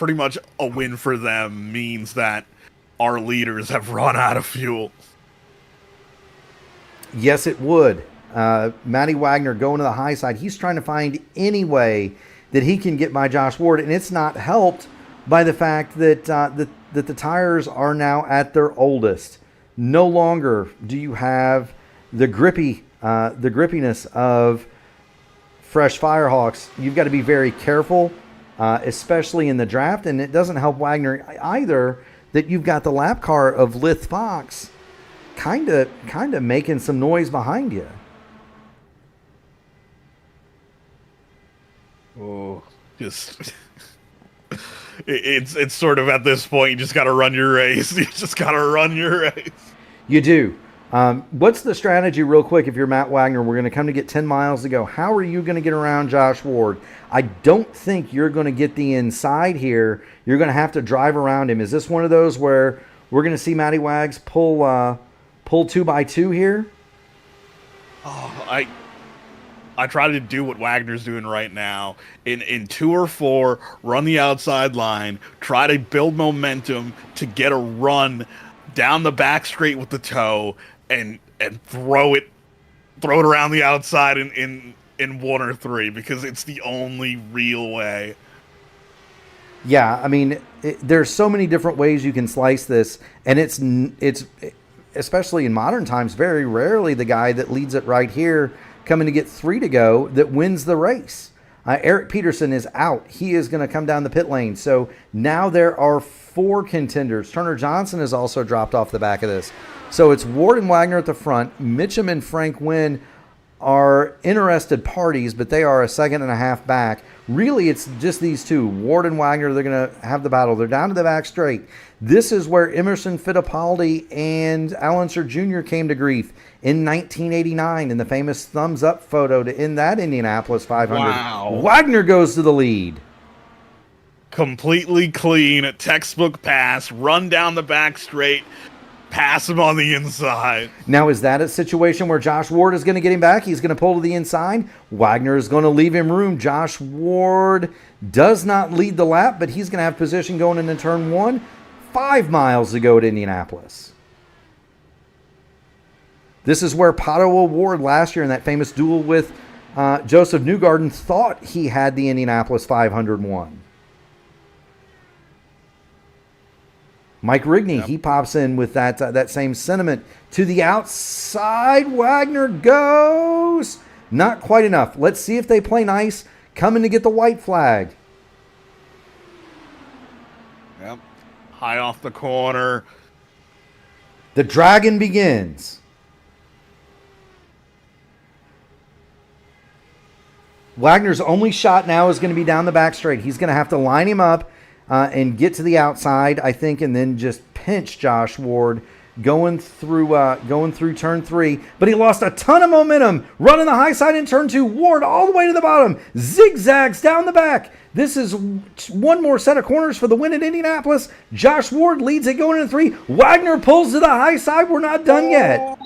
a win for them means that our leaders have run out of fuel. Yes, it would. Matty Wagner going to the high side. He's trying to find any way that he can get by Josh Ward, and it's not helped by the fact that that the tires are now at their oldest. No longer do you have the grippiness of fresh Firehawks. You've got to be very careful, especially in the draft, and it doesn't help Wagner either that you've got the lap car of Lith Fox kind of making some noise behind you. Oh, just it's sort of at this point you just got to run your race. You just got to run your race. You do. What's the strategy, real quick, if you're Matt Wagner? We're going to come to get 10 miles to go. How are you going to get around Josh Ward? I don't think you're going to get the inside here. You're going to have to drive around him. Is this one of those where we're going to see Matty Wags pull 2x2 here. Oh, I try to do what Wagner's doing right now. In 2 or 4, run the outside line, try to build momentum to get a run down the back straight with the toe, and throw it around the outside in 1 or 3, because it's the only real way. Yeah, I mean, there's so many different ways you can slice this, and it's especially in modern times, very rarely the guy that leads it right here, coming to get 3 to go, that wins the race. Eric Peterson is out. He is going to come down the pit lane. So now there are 4 contenders. Turner Johnson has also dropped off the back of this. So it's Ward and Wagner at the front. Mitchum and Frank Wynn are interested parties, but they are a second and a half back. Really, it's just these two. Ward and Wagner, they're going to have the battle. They're down to the back straight. This is where Emerson Fittipaldi and Allenser Jr. came to grief in 1989 in the famous thumbs up photo to end that Indianapolis 500. Wow. Wagner goes to the lead. Completely clean, a textbook pass, run down the back straight, pass him on the inside. Now, is that a situation where Josh Ward is going to get him back? He's going to pull to the inside. Wagner is going to leave him room. Josh Ward does not lead the lap, but he's going to have position going into turn 1. 5 miles to go at Indianapolis. This is where Pato O'Ward last year in that famous duel with Joseph Newgarden thought he had the Indianapolis 500 won. Mike Rigney, he pops in with that same sentiment. To the outside, Wagner goes. Not quite enough. Let's see if they play nice. Coming to get the white flag. Yep. High off the corner. The dragon begins. Wagner's only shot now is going to be down the back straight. He's going to have to line him up and get to the outside, I think, and then just pinch Josh Ward going through turn 3. But he lost a ton of momentum running the high side in turn 2. Ward all the way to the bottom, zigzags down the back. This is one more set of corners for the win at Indianapolis. Josh Ward leads it going into 3. Wagner pulls to the high side. We're not done yet.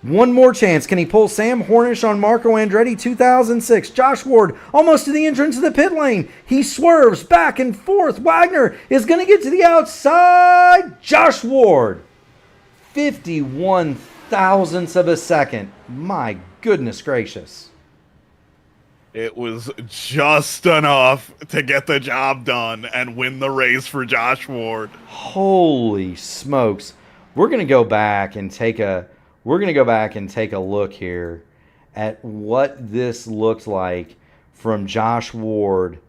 One more chance. Can he pull Sam Hornish on Marco Andretti 2006? Josh Ward almost to the entrance of the pit lane. He swerves back and forth. Wagner is going to get to the outside. Josh Ward, 51 thousandths of a second. My goodness gracious. It was just enough to get the job done and win the race for Josh Ward. Holy smokes. We're going to go back and take a look here at what this looked like from Josh Ward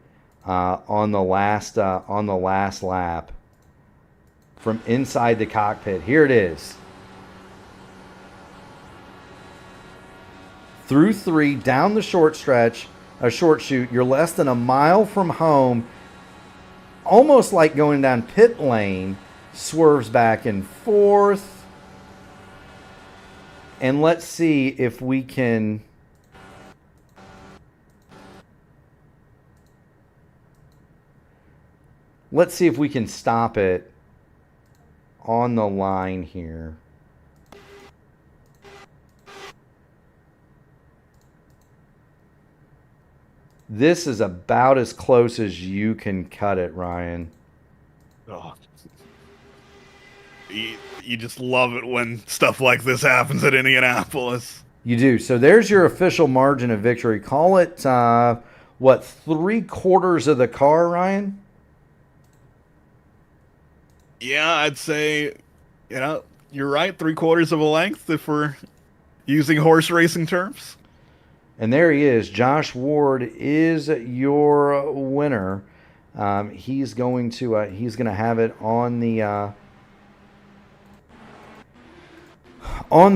on the last lap from inside the cockpit. Here it is. Through 3, down the short stretch, a short chute. You're less than a mile from home, almost like going down pit lane. Swerves back and forth. And let's see if we can stop it on the line here. This is about as close as you can cut it, Ryan. Oh. You just love it when stuff like this happens at Indianapolis. You do. So there's your official margin of victory. Call it, 3/4 of the car, Ryan? Yeah, I'd say, you're right, 3/4 of a length if we're using horse racing terms. And there he is. Josh Ward is your winner. He's going to have it on the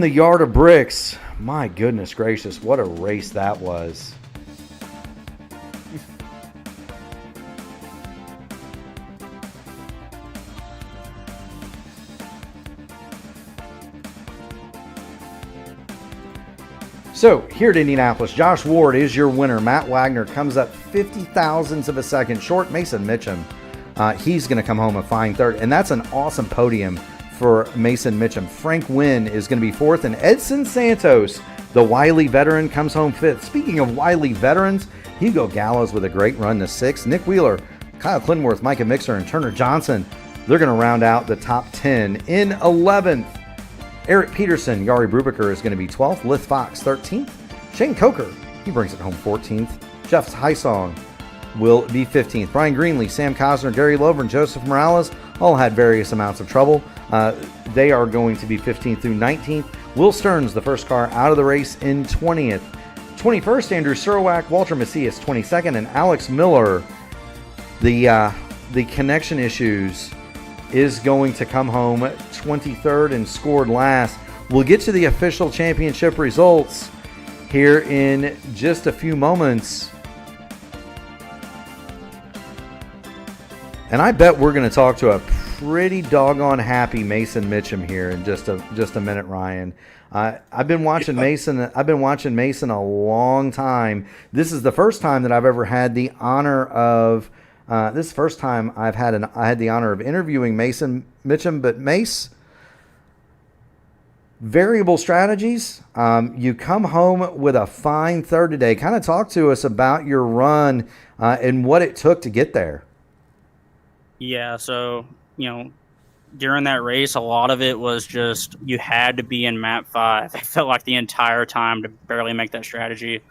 yard of bricks. My goodness gracious, what a race that was. So, here at Indianapolis, Josh Ward is your winner. Matt Wagner comes up 50 thousandths of a second short. Mason Mitchum He's going to come home a fine third, and that's an awesome podium for Mason Mitchum. Frank Wynn is going to be fourth, and Edson Santos, the Wiley veteran, comes home fifth. Speaking of Wiley veterans, Hugo Gallows with a great run to sixth. Nick Wheeler, Kyle Clintworth, Micah Mixer, and Turner Johnson, they're going to round out the top 10. In 11th, Eric Peterson, Yari Brubaker is going to be 12th. Lith Fox, 13th. Shane Coker, he brings it home 14th. Jeff Hysong will be 15th. Brian Greenlee, Sam Cosner, Gary Lover, and Joseph Morales all had various amounts of trouble. They are going to be 15th through 19th. Will Stearns, the first car out of the race, in 20th. 21st, Andrew Surwack, Walter Macias, 22nd, and Alex Miller, the connection issues, is going to come home 23rd and scored last. We'll get to the official championship results here in just a few moments. And I bet we're going to talk to a pretty doggone happy Mason Mitchum here in just a minute, Ryan. I've been watching Mason. I've been watching Mason a long time. This is the first time that I've ever had the honor of. This is the first time I had the honor of interviewing Mason Mitchum. But Mace, variable strategies. You come home with a fine third today. Kind of talk to us about your run and what it took to get there. Yeah, so, during that race, a lot of it was just you had to be in map 5. I felt like the entire time to barely make that strategy.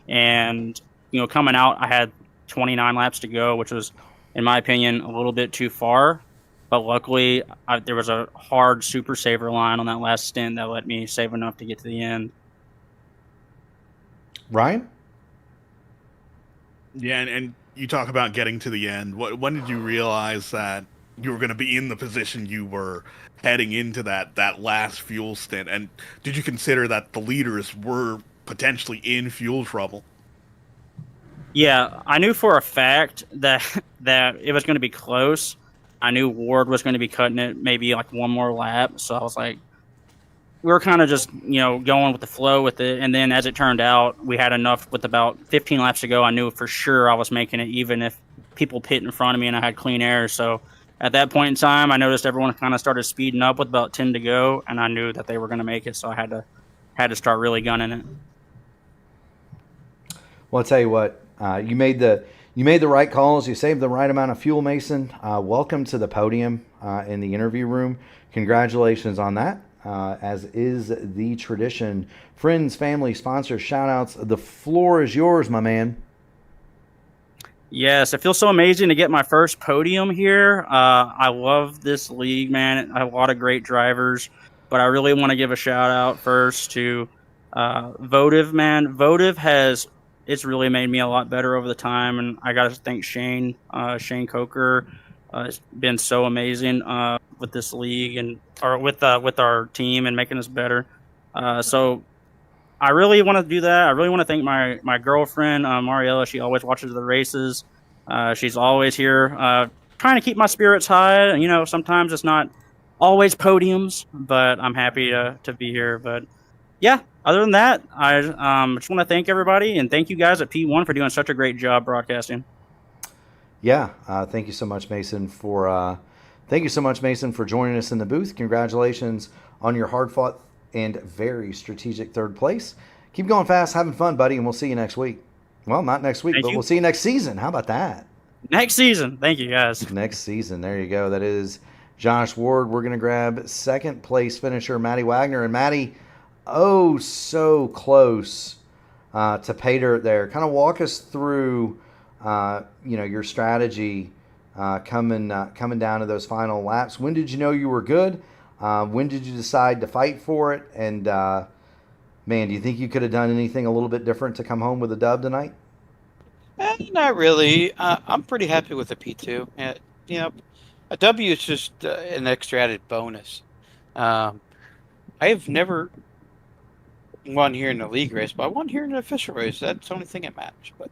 And, coming out, I had 29 laps to go, which was, in my opinion, a little bit too far. But luckily, there was a hard super saver line on that last stint that let me save enough to get to the end. Ryan? Yeah, and you talk about getting to the end. When did you realize that you were going to be in the position you were heading into that last fuel stint? And did you consider that the leaders were potentially in fuel trouble? Yeah, I knew for a fact that it was going to be close. I knew Ward was going to be cutting it maybe like one more lap. So I was like, we were kind of just, going with the flow with it. And then as it turned out, we had enough with about 15 laps to go. I knew for sure I was making it, even if people pit in front of me and I had clean air. So at that point in time, I noticed everyone kind of started speeding up with about 10 to go, and I knew that they were going to make it. So I had to start really gunning it. Well, I'll tell you what, you made the right calls. You saved the right amount of fuel, Mason. Welcome to the podium in the interview room. Congratulations on that. As is the tradition. Friends, family, sponsors, shout-outs. The floor is yours, my man. Yes, it feels so amazing to get my first podium here. I love this league, man. I have a lot of great drivers, but I really want to give a shout-out first to Votive, man. Votive it's really made me a lot better over the time, and I got to thank Shane Coker. It's been so amazing with this league or with our team and making us better. So I really want to do that. I really want to thank my girlfriend, Mariella. She always watches the races. She's always here trying to keep my spirits high. Sometimes it's not always podiums, but I'm happy to be here. But yeah, other than that, I just want to thank everybody and thank you guys at P1 for doing such a great job broadcasting. Yeah, thank you so much, Mason, for joining us in the booth. Congratulations on your hard-fought and very strategic third place. Keep going fast, having fun, buddy, and we'll see you next week. Well, not next week, but we'll see you next season. How about that? Next season. Thank you, guys. Next season. There you go. That is Josh Ward. We're going to grab second place finisher Matty Wagner. And Matty, oh, so close to pay dirt there. Kind of walk us through your strategy coming down to those final laps. When did you know you were good? When did you decide to fight for it? And man, do you think you could have done anything a little bit different to come home with a dub tonight? Not really. I'm pretty happy with the P2. A W is just an extra added bonus. I have never won here in the league race, but I won here in the official race. That's the only thing that matters. But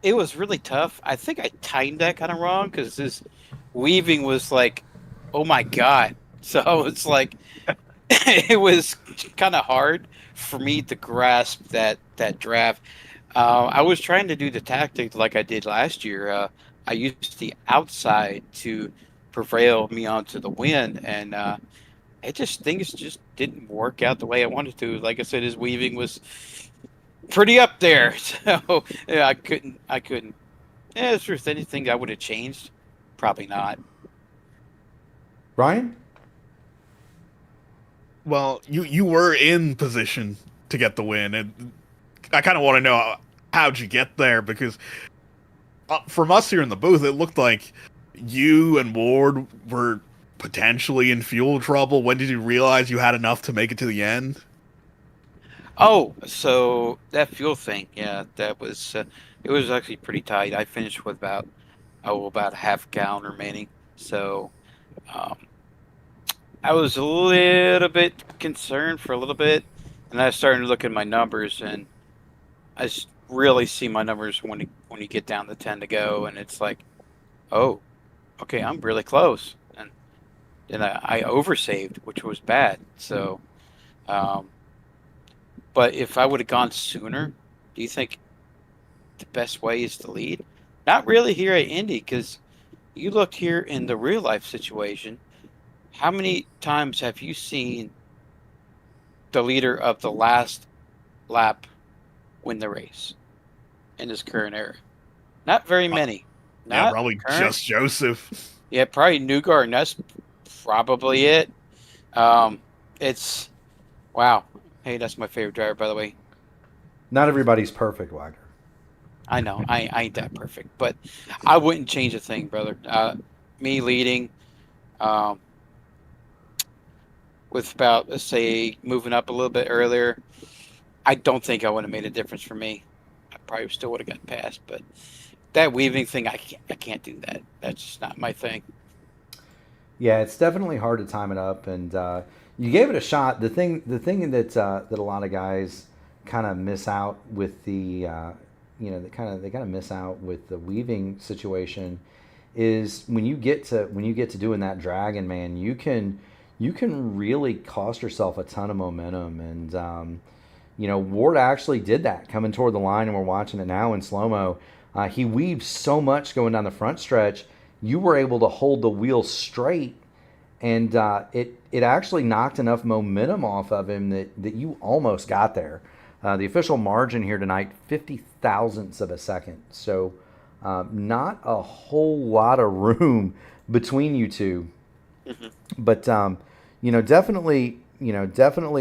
it was really tough. I think I timed that kind of wrong because this weaving was like, oh my god. So it's like it was kind of hard for me to grasp that draft. I was trying to do the tactic like I did last year. I used the outside to prevail me onto the win, and things just didn't work out the way I wanted to. Like I said, his weaving was pretty up there, so yeah, I couldn't. Yeah, if there's anything I would have changed, probably not. Ryan? Well, you were in position to get the win, and I kind of want to know how'd you get there, because from us here in the booth, it looked like you and Ward were potentially in fuel trouble. When did you realize you had enough to make it to the end? Oh, so that fuel thing, yeah, that was it was actually pretty tight. I finished with about a half gallon remaining, so um, I was a little bit concerned for a little bit, and I started to look at my numbers, and really see my numbers when you get down to 10 to go, and it's like, oh, okay, I'm really close, and I oversaved, which was bad. So, um, but if I would have gone sooner, do you think the best way is to lead? Not really here at Indy, because you look here in the real life situation. How many times have you seen the leader of the last lap win the race in this current era? Not very many. Yeah, Not probably current. just Joseph. Yeah, probably Newgar, and that's probably it. It's wow. Hey, that's my favorite driver, by the way. Not everybody's perfect, Wagner. I know I ain't that perfect, but I wouldn't change a thing, brother. Me leading, um, with about, let's say, moving up a little bit earlier, I don't think I would have made a difference for me. I probably still would have gotten past, but that weaving thing, I can't do that. That's just not my thing. Yeah, it's definitely hard to time it up, and you gave it a shot. The thing that that a lot of guys kind of miss out with the they kind of miss out with the weaving situation is when you get to doing that dragon, man, you can really cost yourself a ton of momentum. And Ward actually did that coming toward the line, and we're watching it now in slow mo. He weaved so much going down the front stretch. You were able to hold the wheel straight, and it actually knocked enough momentum off of him that you almost got there. The official margin here tonight, 50 thousandths of a second. So not a whole lot of room between you two. Mm-hmm. But definitely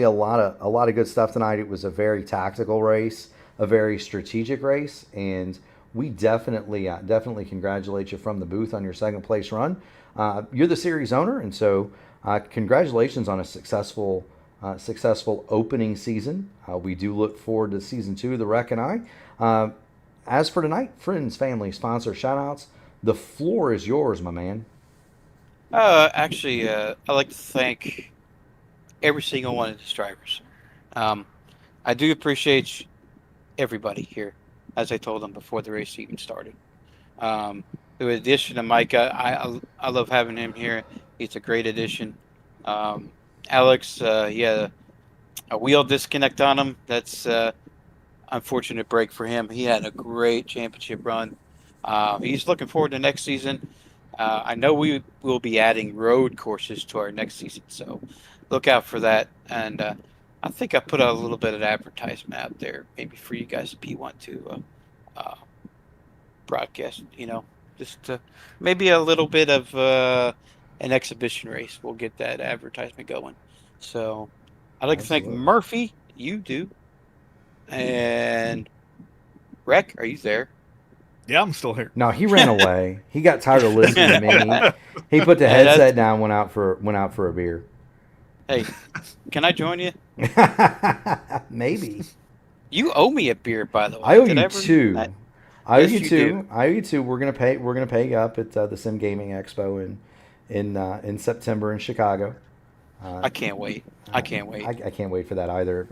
a lot of good stuff tonight. It was a very tactical race, a very strategic race, and we definitely congratulate you from the booth on your second place run. You're the series owner, and so congratulations on a successful opening season. We do look forward to season 2 of the Wreck and I. As for tonight, friends, family, sponsor, shout-outs, the floor is yours, my man. Actually, I'd like to thank every single one of these drivers. I do appreciate everybody here, as I told them before the race even started. The addition of Micah, I love having him here. He's a great addition. Alex, he had a wheel disconnect on him. That's unfortunate break for him. He had a great championship run. He's looking forward to next season. I know we will be adding road courses to our next season, so look out for that. And I think I put a little bit of advertisement out there, maybe for you guys if you want to broadcast, just maybe a little bit of an exhibition race. We'll get that advertisement going. So I'd like to thank Murphy, you do, and Rec, are you there? Yeah, I'm still here. No, he ran away. He got tired of listening to me. He put the headset down, went out for a beer. Hey, can I join you? Maybe. You owe me a beer, by the way. I owe you two. I owe Yes, you you two. do. I owe you two. We're gonna pay you up at the Sim Gaming Expo in September in Chicago. I can't wait. I can't wait. I can't wait for that either.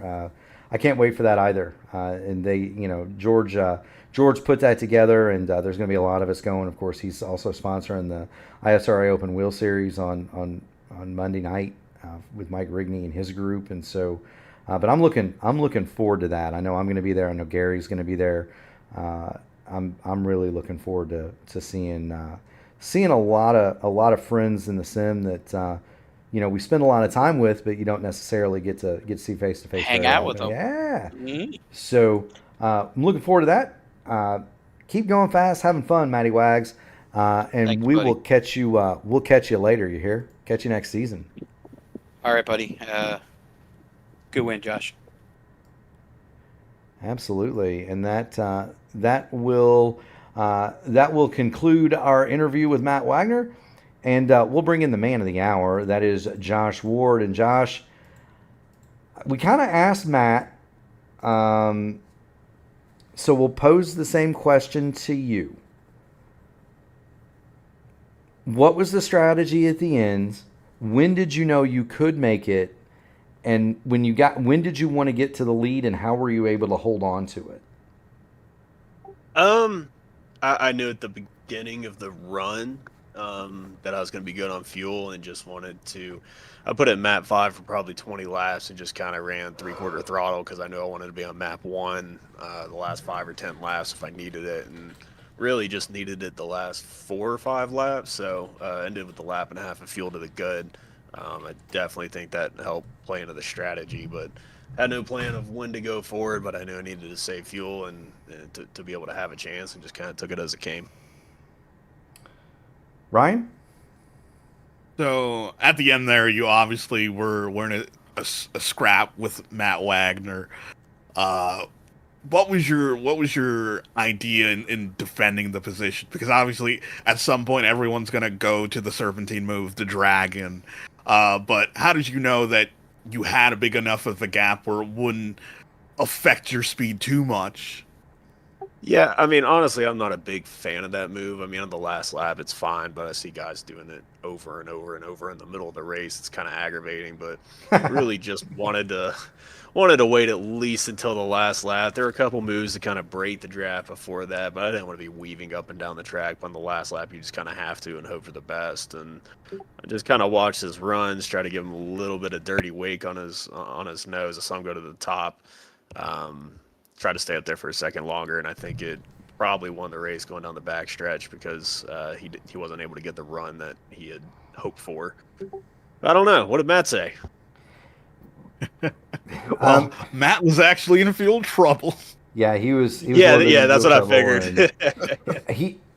And they, George put that together, and there's going to be a lot of us going. Of course, he's also sponsoring the ISRA Open Wheel Series on Monday night with Mike Rigney and his group, and so. But I'm looking forward to that. I know I'm going to be there. I know Gary's going to be there. I'm really looking forward to seeing a lot of friends in the sim that we spend a lot of time with, but you don't necessarily get to see face to face. Hang out with them. Yeah. Mhm. So I'm looking forward to that. Keep going fast, having fun, Matty Wags, and Thanks, we buddy. will catch you. We'll catch you later. You hear? Catch you next season. All right, buddy. Good win, Josh. Absolutely, and that will conclude our interview with Matt Wagner, and we'll bring in the man of the hour. That is Josh Ward. And Josh, we kind of asked Matt, so we'll pose the same question to you. What was the strategy at the end? When did you know you could make it? And when did you want to get to the lead, and how were you able to hold on to it? I knew at the beginning of the run that I was going to be good on fuel, and just wanted to. I put it in map 5 for probably 20 laps, and just kind of ran 3/4 throttle because I knew I wanted to be on map 1 the last 5 or 10 laps if I needed it, and really just needed it the last 4 or 5 laps. So ended with a lap and a half of fuel to the good. I definitely think that helped play into the strategy, but had no plan of when to go forward, but I knew I needed to save fuel and to be able to have a chance, and just kind of took it as it came. Ryan? So at the end there, you obviously were in a scrap with Matt Wagner. What was your idea in defending the position? Because obviously at some point everyone's gonna go to the serpentine move, the dragon. But how did you know that you had a big enough of a gap where it wouldn't affect your speed too much? Yeah, I mean, honestly, I'm not a big fan of that move. I mean, on the last lap, it's fine, but I see guys doing it over and over and over in the middle of the race. It's kind of aggravating, but really just wanted to wait at least until the last lap. There were a couple moves to kind of break the draft before that, but I didn't want to be weaving up and down the track. But on the last lap, you just kind of have to and hope for the best. And I just kind of watched his runs, try to give him a little bit of dirty wake on his nose. I saw him go to the top. Try to stay up there for a second longer, and I think it probably won the race going down the back stretch because he wasn't able to get the run that he had hoped for. I don't know. What did Matt say? Well, Matt was actually in fuel trouble. Yeah, he was. Yeah, that's what I figured.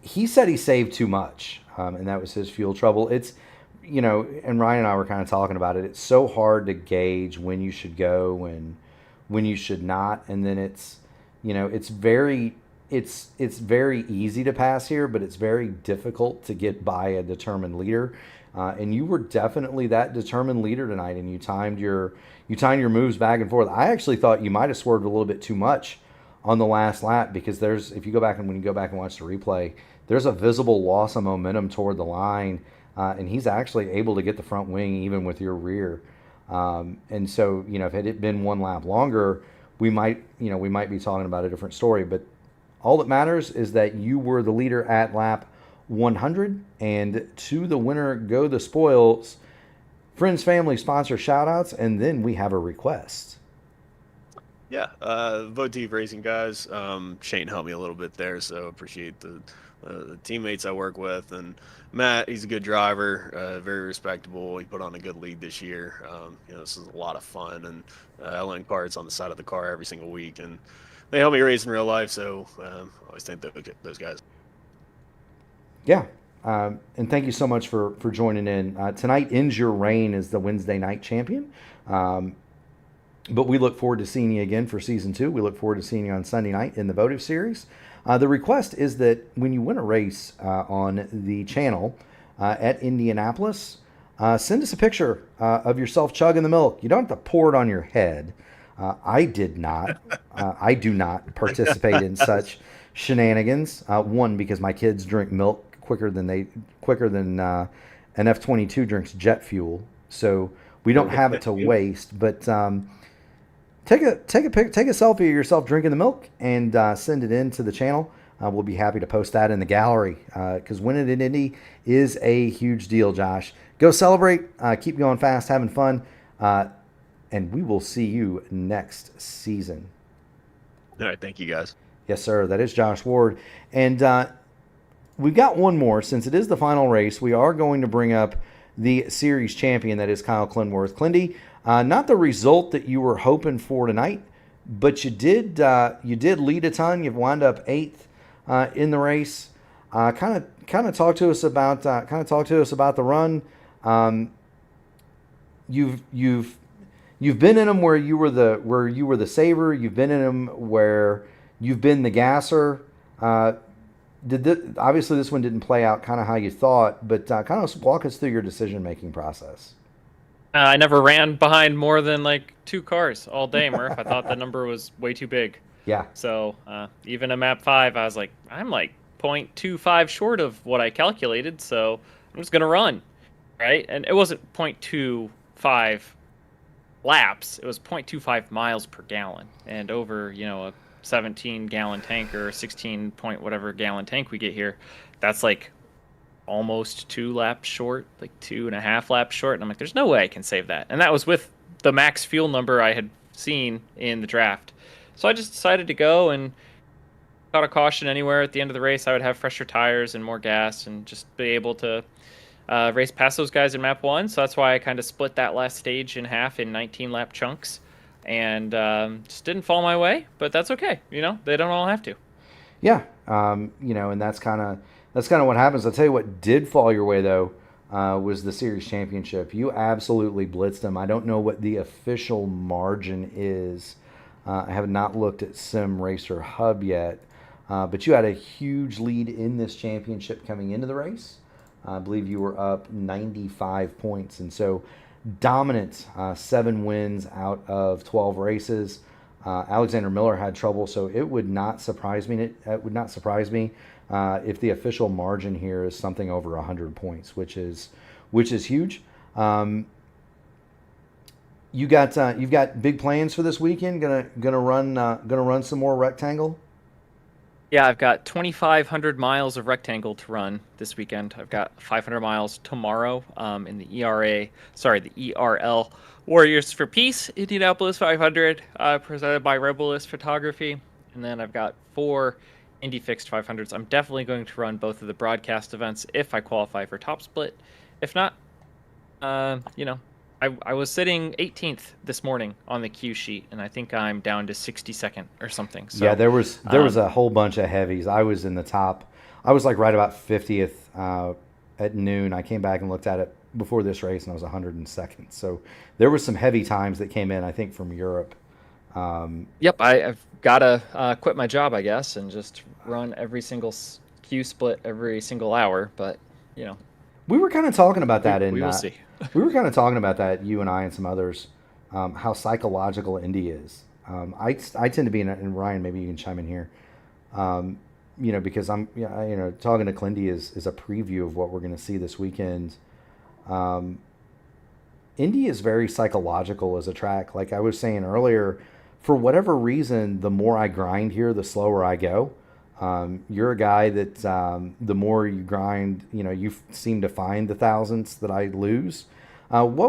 He said he saved too much, and that was his fuel trouble. It's, and Ryan and I were kind of talking about it. It's so hard to gauge when you should go and when you should not, and then it's very easy to pass here, but it's very difficult to get by a determined leader. And you were definitely that determined leader tonight, and you timed your moves back and forth. I actually thought you might have swerved a little bit too much on the last lap, because when you go back and watch the replay, there's a visible loss of momentum toward the line, and he's actually able to get the front wing even with your rear. And so, if it had been one lap longer, we might be talking about a different story. But all that matters is that you were the leader at lap 100, and to the winner go the spoils. Friends, family, sponsor shout-outs, and then we have a request. Yeah, Votive Racing guys. Shane helped me a little bit there, so appreciate the teammates I work with. And Matt, he's a good driver, very respectable. He put on a good lead this year. This is a lot of fun, and I learn parts on the side of the car every single week, and they help me race in real life. So I always thank those guys. Yeah, and thank you so much for joining in. Tonight ends your reign as the Wednesday night champion. But we look forward to seeing you again for season 2. We look forward to seeing you on Sunday night in the Votive Series. The request is that when you win a race on the channel at Indianapolis, send us a picture of yourself chugging the milk. You don't have to pour it on your head. I did not. I do not participate in such shenanigans. One, because my kids drink milk quicker than an F-22 drinks jet fuel, so we don't have it to waste. But take a selfie of yourself drinking the milk and send it in to the channel. We'll be happy to post that in the gallery, because winning at Indy is a huge deal. Josh, go celebrate, keep going fast, having fun, and we will see you next season. All right, thank you guys. Yes, sir. That is Josh Ward. And we've got one more. Since it is the final race, we are going to bring up the series champion, that is Kyle Clintworth. Clindy, not the result that you were hoping for tonight, but you did lead a ton. You've wound up 8th in the race. Kind of talk to us about the run. You've been in them where you were the saver. You've been in them where you've been the gasser. Obviously this one didn't play out kind of how you thought, but kind of walk us through your decision-making process. I never ran behind more than like 2 cars all day, Murph. I thought the number was way too big. Yeah. So even in map 5, I was like, I'm like 0.25 short of what I calculated, so I'm just going to run, right? And it wasn't 0.25 laps. It was 0.25 miles per gallon. And over, a 17-gallon tank or 16 point whatever gallon tank we get here, that's like almost 2 laps short, like 2.5 laps short. And I'm like, there's no way I can save that. And that was with the max fuel number I had seen in the draft. So I just decided to go and got a caution anywhere at the end of the race. I would have fresher tires and more gas and just be able to race past those guys in map 1. So that's why I kind of split that last stage in half in 19 lap chunks. And just didn't fall my way, but that's okay. They don't all have to. Yeah, and that's kind of what happens. I'll tell you what did fall your way though, was the series championship. You absolutely blitzed them. I don't know what the official margin is. I have not looked at Sim Racer Hub yet, but you had a huge lead in this championship coming into the race. I believe you were up 95 points, and so dominant, 7 wins out of 12 races. Alexander Miller had trouble, so it would not surprise me. If the official margin here is something over 100 points, which is huge. You've got big plans for this weekend. Gonna run some more rectangle. Yeah, I've got 2,500 miles of rectangle to run this weekend. I've got 500 miles tomorrow in the ERL Warriors for Peace Indianapolis 500, presented by Rebelist Photography. And then I've got 4 Indy Fixed 500s. I'm definitely going to run both of the broadcast events if I qualify for top split. If not, I was sitting 18th this morning on the Q sheet, and I think I'm down to 62nd or something. So, yeah, there was a whole bunch of heavies. I was in the top. I was like right about 50th at noon. I came back and looked at it before this race, and I was 102nd. So there were some heavy times that came in, I think, from Europe. Yep, I've got to quit my job, I guess, and just run every single Q split every single hour. But, we were kind of talking about that. We will see. We were kind of talking about that, you and I and some others, how psychological Indy is. I tend to be, and Ryan, maybe you can chime in here, because I'm, talking to Clindy is a preview of what we're going to see this weekend. Indy is very psychological as a track. Like I was saying earlier, for whatever reason, the more I grind here, the slower I go. You're a guy that the more you grind, you seem to find the thousandths that I lose. I'm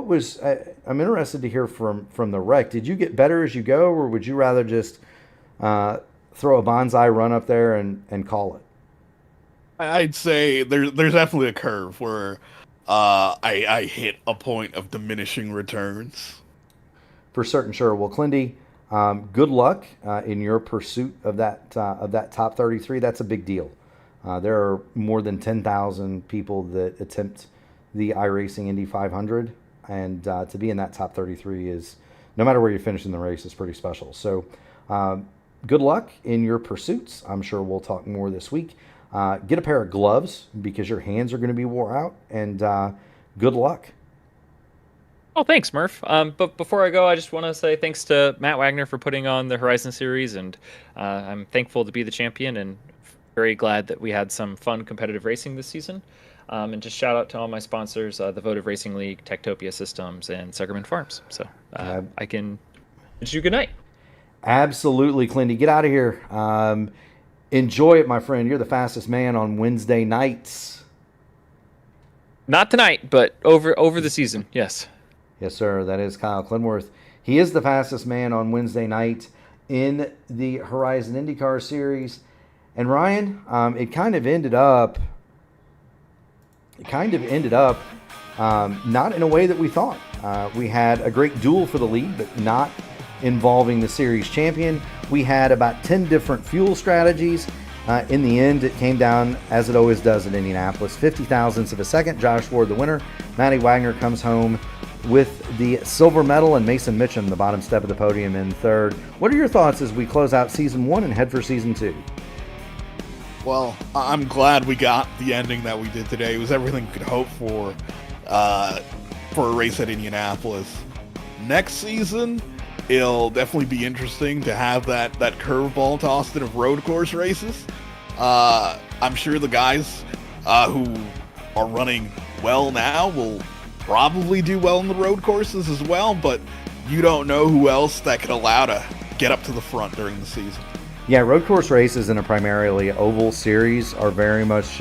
interested to hear from the wreck. Did you get better as you go, or would you rather just throw a bonsai run up there and call it? I'd say there's definitely a curve where I hit a point of diminishing returns. For certain, sure. Well, Clindy, good luck in your pursuit of that top 33. That's a big deal. There are more than 10,000 people that attempt the iRacing Indy 500, and to be in that top 33 is, no matter where you finish in the race, is pretty special. So good luck in your pursuits. I'm sure we'll talk more this week. Get a pair of gloves because your hands are going to be wore out, and good luck. Oh, thanks, Murph. But before I go, I just want to say thanks to Matt Wagner for putting on the Horizon Series, and I'm thankful to be the champion and very glad that we had some fun competitive racing this season. And just shout out to all my sponsors, the Votive Racing League, Techtopia Systems, and Segerman Farms. So I can wish you good night. Absolutely, Clindy. Get out of here. Enjoy it, my friend. You're the fastest man on Wednesday nights. Not tonight, but over the season, yes. Yes, sir. That is Kyle Clintworth. He is the fastest man on Wednesday night in the Horizon IndyCar Series. And Ryan, it kind of ended up not in a way that we thought. We had a great duel for the lead, but not involving the series champion. We had about 10 different fuel strategies. In the end, it came down, as it always does in Indianapolis, 50 thousandths of a second. Josh Ward, the winner. Matty Wagner comes home with the silver medal, and Mason Mitchum, the bottom step of the podium, in third. What are your thoughts as we close out season 1 and head for season 2? Well, I'm glad we got the ending that we did today. It was everything we could hope for a race at Indianapolis. Next season, it'll definitely be interesting to have that curveball tossed in of road course races. I'm sure the guys who are running well now will probably do well in the road courses as well, but you don't know who else that could allow to get up to the front during the season. Yeah, road course races in a primarily oval series are very much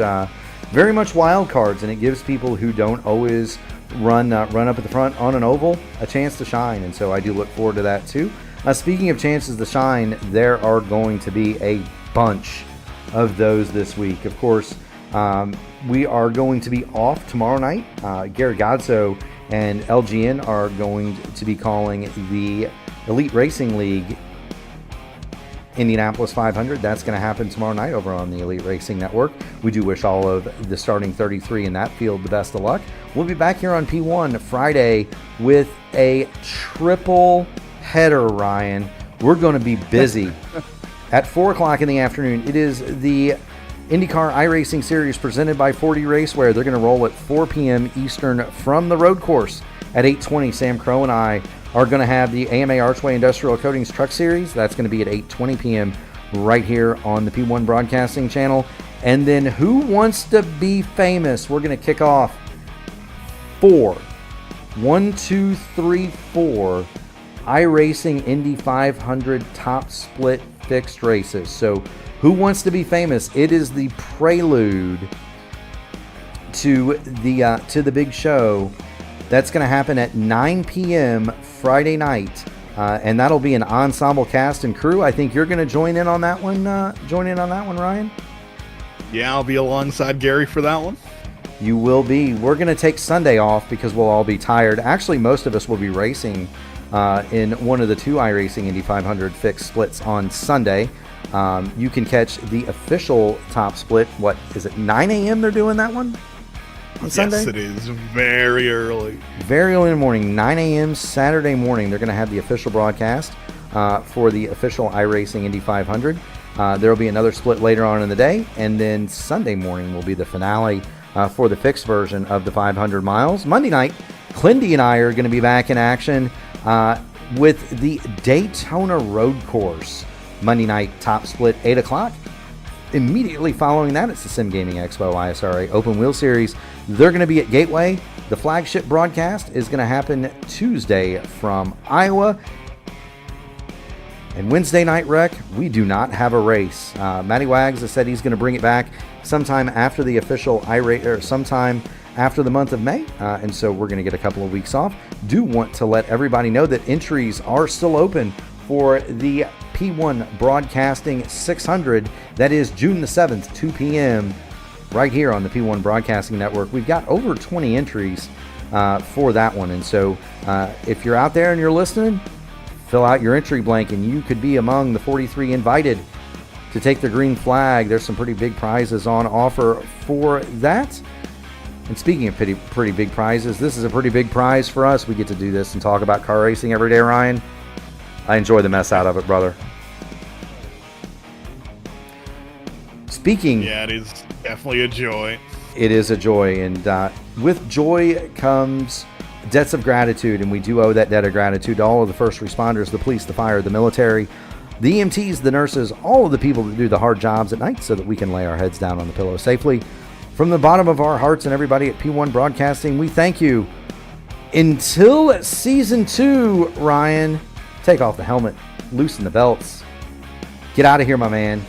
wild cards, and it gives people who don't always run up at the front on an oval a chance to shine, and so I do look forward to that too. Speaking of chances to shine, there are going to be a bunch of those this week. Of course, we are going to be off tomorrow night. Garrett Godso and LGN are going to be calling the Elite Racing League Indianapolis 500. That's going to happen tomorrow night over on the Elite Racing Network. We do wish all of the starting 33 in that field the best of luck. We'll be back here on P1 Friday with a triple header, Ryan. We're going to be busy. At 4 o'clock in the afternoon, it is the IndyCar iRacing Series presented by 40 Raceware. They're going to roll at 4 p.m. Eastern from the road course. At 8:20, Sam Crow and I are going to have the AMA Archway Industrial Coatings Truck Series. That's going to be at 8:20 p.m. right here on the P1 Broadcasting Channel. And then Who Wants to Be Famous? We're going to kick off 4 iRacing Indy 500 top split fixed races. So Who Wants to Be Famous? It is the prelude to the big show. That's going to happen at 9 p.m. Friday night, and that'll be an ensemble cast and crew. I think you're going to join in on that one. Ryan. Yeah, I'll be alongside Gary for that one. You will be. We're going to take Sunday off because we'll all be tired. Actually, most of us will be racing in one of the 2 iRacing Indy 500 fixed splits on Sunday. You can catch the official top split. What is it? 9 a.m. They're doing that one? On Sunday? Yes, it is. Very early. Very early in the morning, 9 a.m. Saturday morning, they're going to have the official broadcast for the official iRacing Indy 500. There will be another split later on in the day, and then Sunday morning will be the finale for the fixed version of the 500 miles. Monday night, Clindy and I are going to be back in action with the Daytona Road Course. Monday night top split, 8 o'clock. Immediately following that, it's the Sim Gaming Expo ISRA Open Wheel Series. They're going to be at Gateway. The flagship broadcast is going to happen Tuesday from Iowa. And Wednesday night rec, we do not have a race. Matty Wags has said he's going to bring it back sometime after the official or sometime after the month of May. And so we're going to get a couple of weeks off. Do want to let everybody know that entries are still open for the P1 Broadcasting 600. That is June the 7th, 2 p.m. right here on the P1 Broadcasting Network. We've got over 20 entries for that one. And so if you're out there and you're listening, fill out your entry blank and you could be among the 43 invited to take the green flag. There's some pretty big prizes on offer for that. And speaking of pretty big prizes, this is a pretty big prize for us. We get to do this and talk about car racing every day, Ryan. I enjoy the mess out of it, brother. Speaking... Yeah, it is definitely a joy. It is a joy, and with joy comes debts of gratitude, and we do owe that debt of gratitude to all of the first responders, the police, the fire, the military, the EMTs, the nurses, all of the people that do the hard jobs at night so that we can lay our heads down on the pillow safely. From the bottom of our hearts and everybody at P1 Broadcasting, we thank you. Until Season 2, Ryan, take off the helmet, loosen the belts, get out of here, my man.